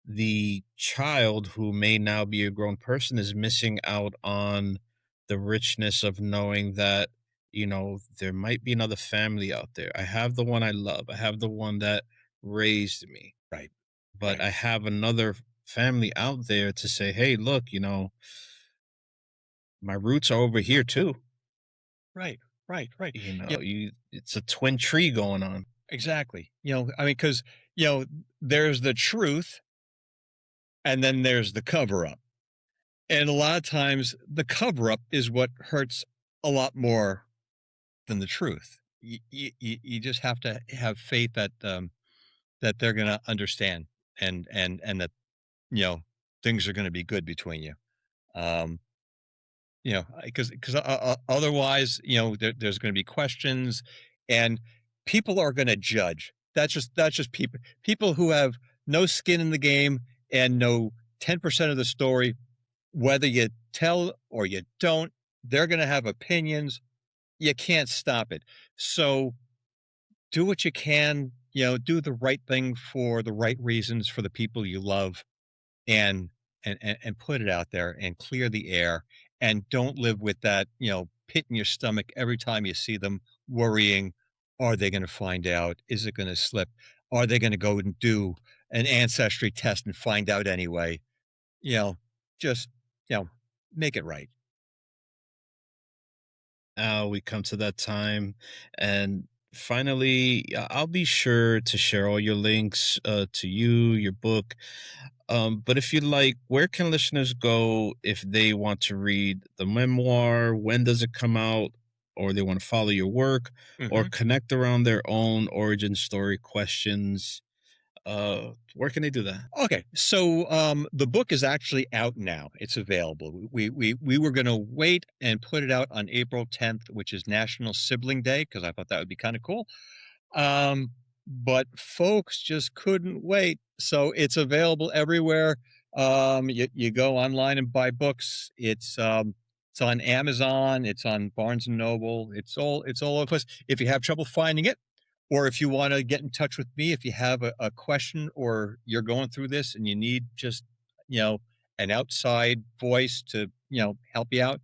S2: The child who may now be a grown person is missing out on the richness of knowing that, there might be another family out there. I have the one I love. I have the one that raised me,
S3: Right.
S2: but
S3: Right.
S2: I have another family out there to say, hey, look, my roots are over here too.
S3: Right. Right. Right. Yeah,
S2: It's a twin tree going on.
S3: exactly. Because, there's the truth and then there's the cover up. And a lot of times the cover up is what hurts a lot more than the truth. You just have to have faith that they're going to understand and that, you know, things are going to be good between you. Um, because otherwise, there's going to be questions and people are going to judge. That's just people who have no skin in the game and know 10% of the story, whether you tell or you don't, they're going to have opinions. You can't stop it. So do what you can, do the right thing for the right reasons for the people you love and and put it out there and clear the air, and don't live with that, pit in your stomach every time you see them, worrying, are they going to find out? Is it going to slip? Are they going to go and do an ancestry test and find out anyway? Just, make it right.
S2: We come to that time. And finally, I'll be sure to share all your links to you, your book. But if you'd like, where can listeners go if they want to read the memoir? When does it come out? Or they want to follow your work or connect around their own origin story questions? Where can they do that?
S3: Okay, so the book is actually out now. It's available. We were going to wait and put it out on April 10th, which is National Sibling Day, because I thought that would be kind of cool. But folks just couldn't wait, so it's available everywhere. You go online and buy books. It's on Amazon. It's on Barnes and Noble. It's all over the place. If you have trouble finding it, or if you want to get in touch with me, if you have a question or you're going through this and you need just, an outside voice to, help you out,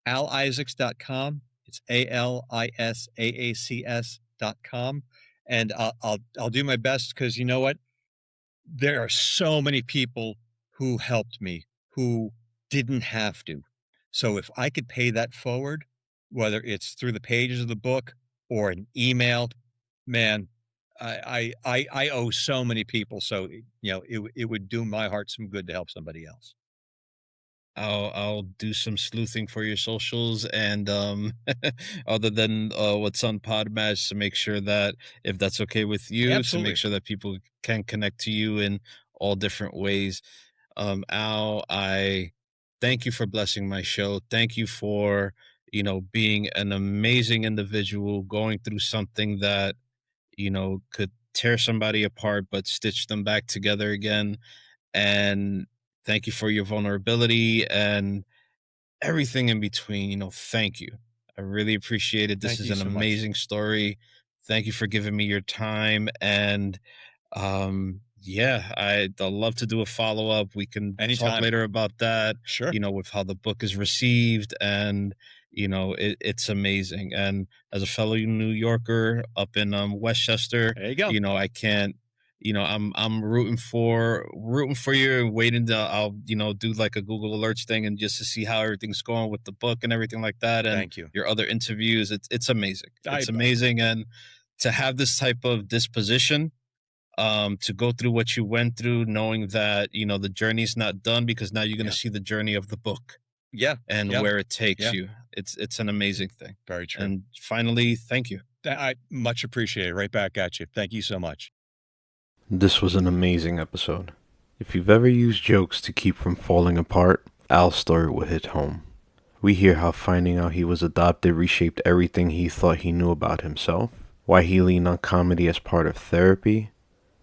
S3: ALIsaacs.com. It's ALISaacs.com. And I'll do my best, because you know what? There are so many people who helped me who didn't have to. So if I could pay that forward, whether it's through the pages of the book or an email, man, I owe so many people. So, it would do my heart some good to help somebody else.
S2: I'll do some sleuthing for your socials, and other than what's on PodMatch, to make sure that, if that's okay with you,
S3: Absolutely.
S2: to make sure that people can connect to you in all different ways. Al, I thank you for blessing my show. Thank you for, being an amazing individual, going through something that, could tear somebody apart, but stitch them back together again. And thank you for your vulnerability and everything in between. Thank you. I really appreciate it. This
S3: Thank
S2: is
S3: you
S2: an
S3: so much.
S2: amazing story. Thank you for giving me your time. And I'd love to do a follow-up. We can
S3: Anytime.
S2: talk later about that,
S3: Sure.
S2: with how the book is received. And it's amazing. And as a fellow New Yorker up in Westchester,
S3: There you go.
S2: I can't, I'm rooting for you, and waiting to, I'll, do like a Google Alerts thing, and just to see how everything's going with the book and everything like that. And
S3: Thank you.
S2: your other interviews. It's amazing. It's amazing. And to have this type of disposition, to go through what you went through, knowing that, the journey's not done, because now you're going to see the journey of the book.
S3: Yeah.
S2: And
S3: yeah.
S2: where it takes
S3: Yeah.
S2: you. It's an amazing thing.
S3: Very true.
S2: And finally, thank you.
S3: I much appreciate it. Right back at you. Thank you so much.
S1: This was an amazing episode. If you've ever used jokes to keep from falling apart, Al's story will hit home. We hear how finding out he was adopted reshaped everything he thought he knew about himself, why he leaned on comedy as part of therapy,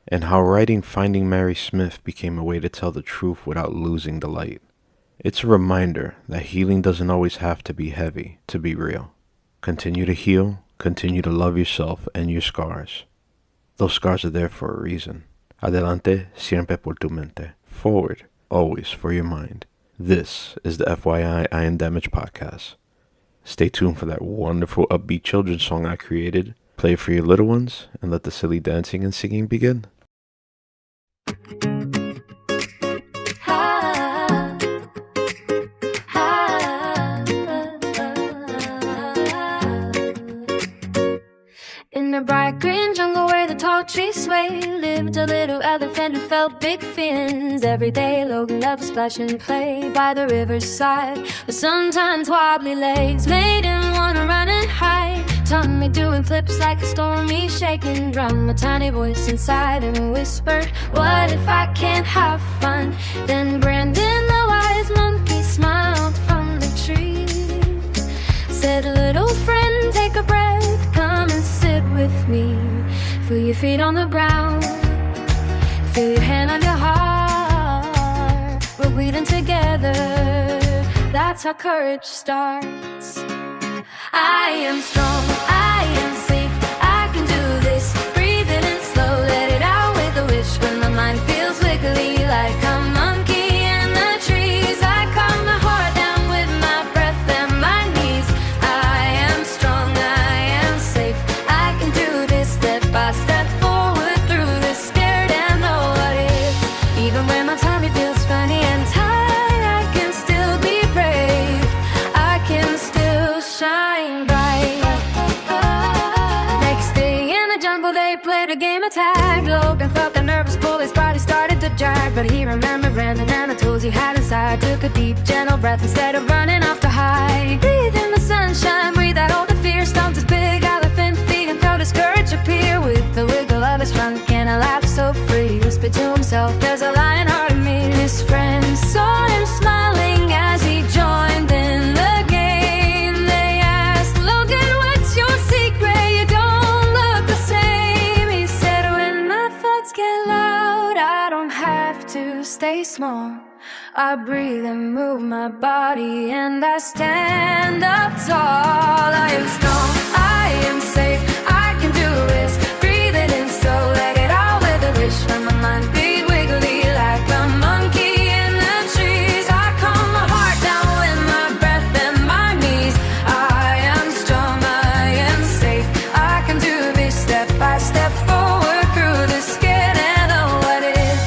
S1: and how writing Finding Mary Smith became a way to tell the truth without losing the light. It's a reminder that healing doesn't always have to be heavy to be real. Continue to heal, continue to love yourself and your scars. Those scars are there for a reason. Adelante, siempre por tu mente. Forward, always for your mind. This is the FYI IAmAlIsaacs podcast. Stay tuned for that wonderful upbeat children's song I created. Play it for your little ones and let the silly dancing and singing begin.
S5: In a bright green jungle where the tall trees sway, lived a little elephant who felt big fins. Every day Logan loved to splash and play by the riverside, but sometimes wobbly legs made him wanna run and hide. Tummy doing flips like a stormy shaking drum. A tiny voice inside him whispered, what if I can't have fun? Then Brandon the wise monkey smiled from the tree, said, little friend, take a breath, come and sit with me. Feel your feet on the ground, feel your hand on your heart. We're breathing together, that's how courage starts. I am strong, I am safe, I can do this. Breathe it in slow, let it out with a wish. When my mind feels wiggly like a monkey in the tree. but he remembered Brandon and the tools he had inside. Took a deep, gentle breath instead of running off to hide. Breathe in the sunshine, breathe out all the fear. Stomped his big elephant feet and felt his courage appear. With the wiggle of his front can I laugh so free. Whispered to himself, there's a lion heart in me. His friends saw him smiling as he joined in the game. They asked, Logan, what's your secret? You don't look the same. He said, when my thoughts get loud, I don't have to stay small. I breathe and move my body and I stand up tall. I am strong, I am safe, I can do this. Breathe it in slow, let it out with a wish from my mind. Be wiggly like a monkey in the trees. I calm my heart down with my breath and my knees. I am strong, I am safe, I can do this step by step forward through the scared and the what if.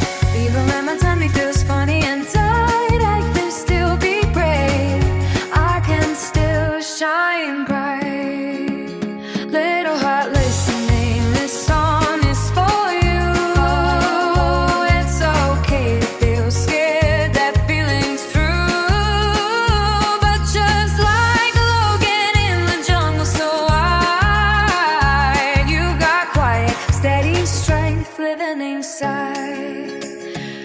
S5: Even when my tummy feels funny and tight, I can still be brave. I can still shine bright. Little heart listening, this song is for you. It's okay to feel scared, that feeling's true. But just like Logan in the jungle so wide, you've got quiet, steady strength living inside.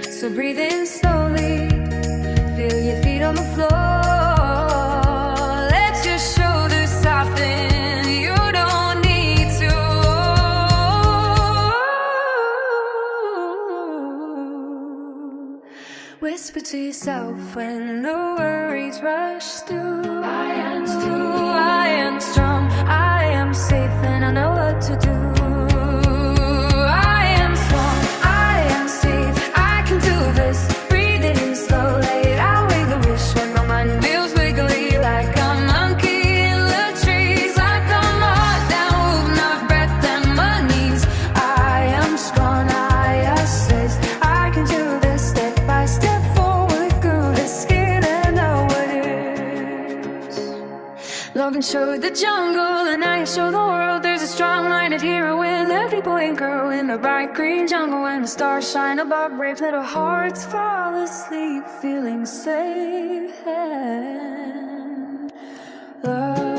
S5: So breathe in slowly, feel your feet on the floor. Let your shoulders soften, you don't need to. Whisper to yourself when the worries rush through. I am strong, I am safe, and I know what to do. I am strong, I am safe, I can do this. Breathe it in slow, lay it out with a wish. When my mind feels wiggly like a monkey in the trees, I calm my heart down with my breath and my knees. I am strong, I am safe, I can do this step by step forward through the skin and the waves. Logan showed the jungle and I show the world. There's a strong-minded hero in every boy and girl in the bright green jungle. When the stars shine above, brave little hearts fall asleep, feeling safe and loved.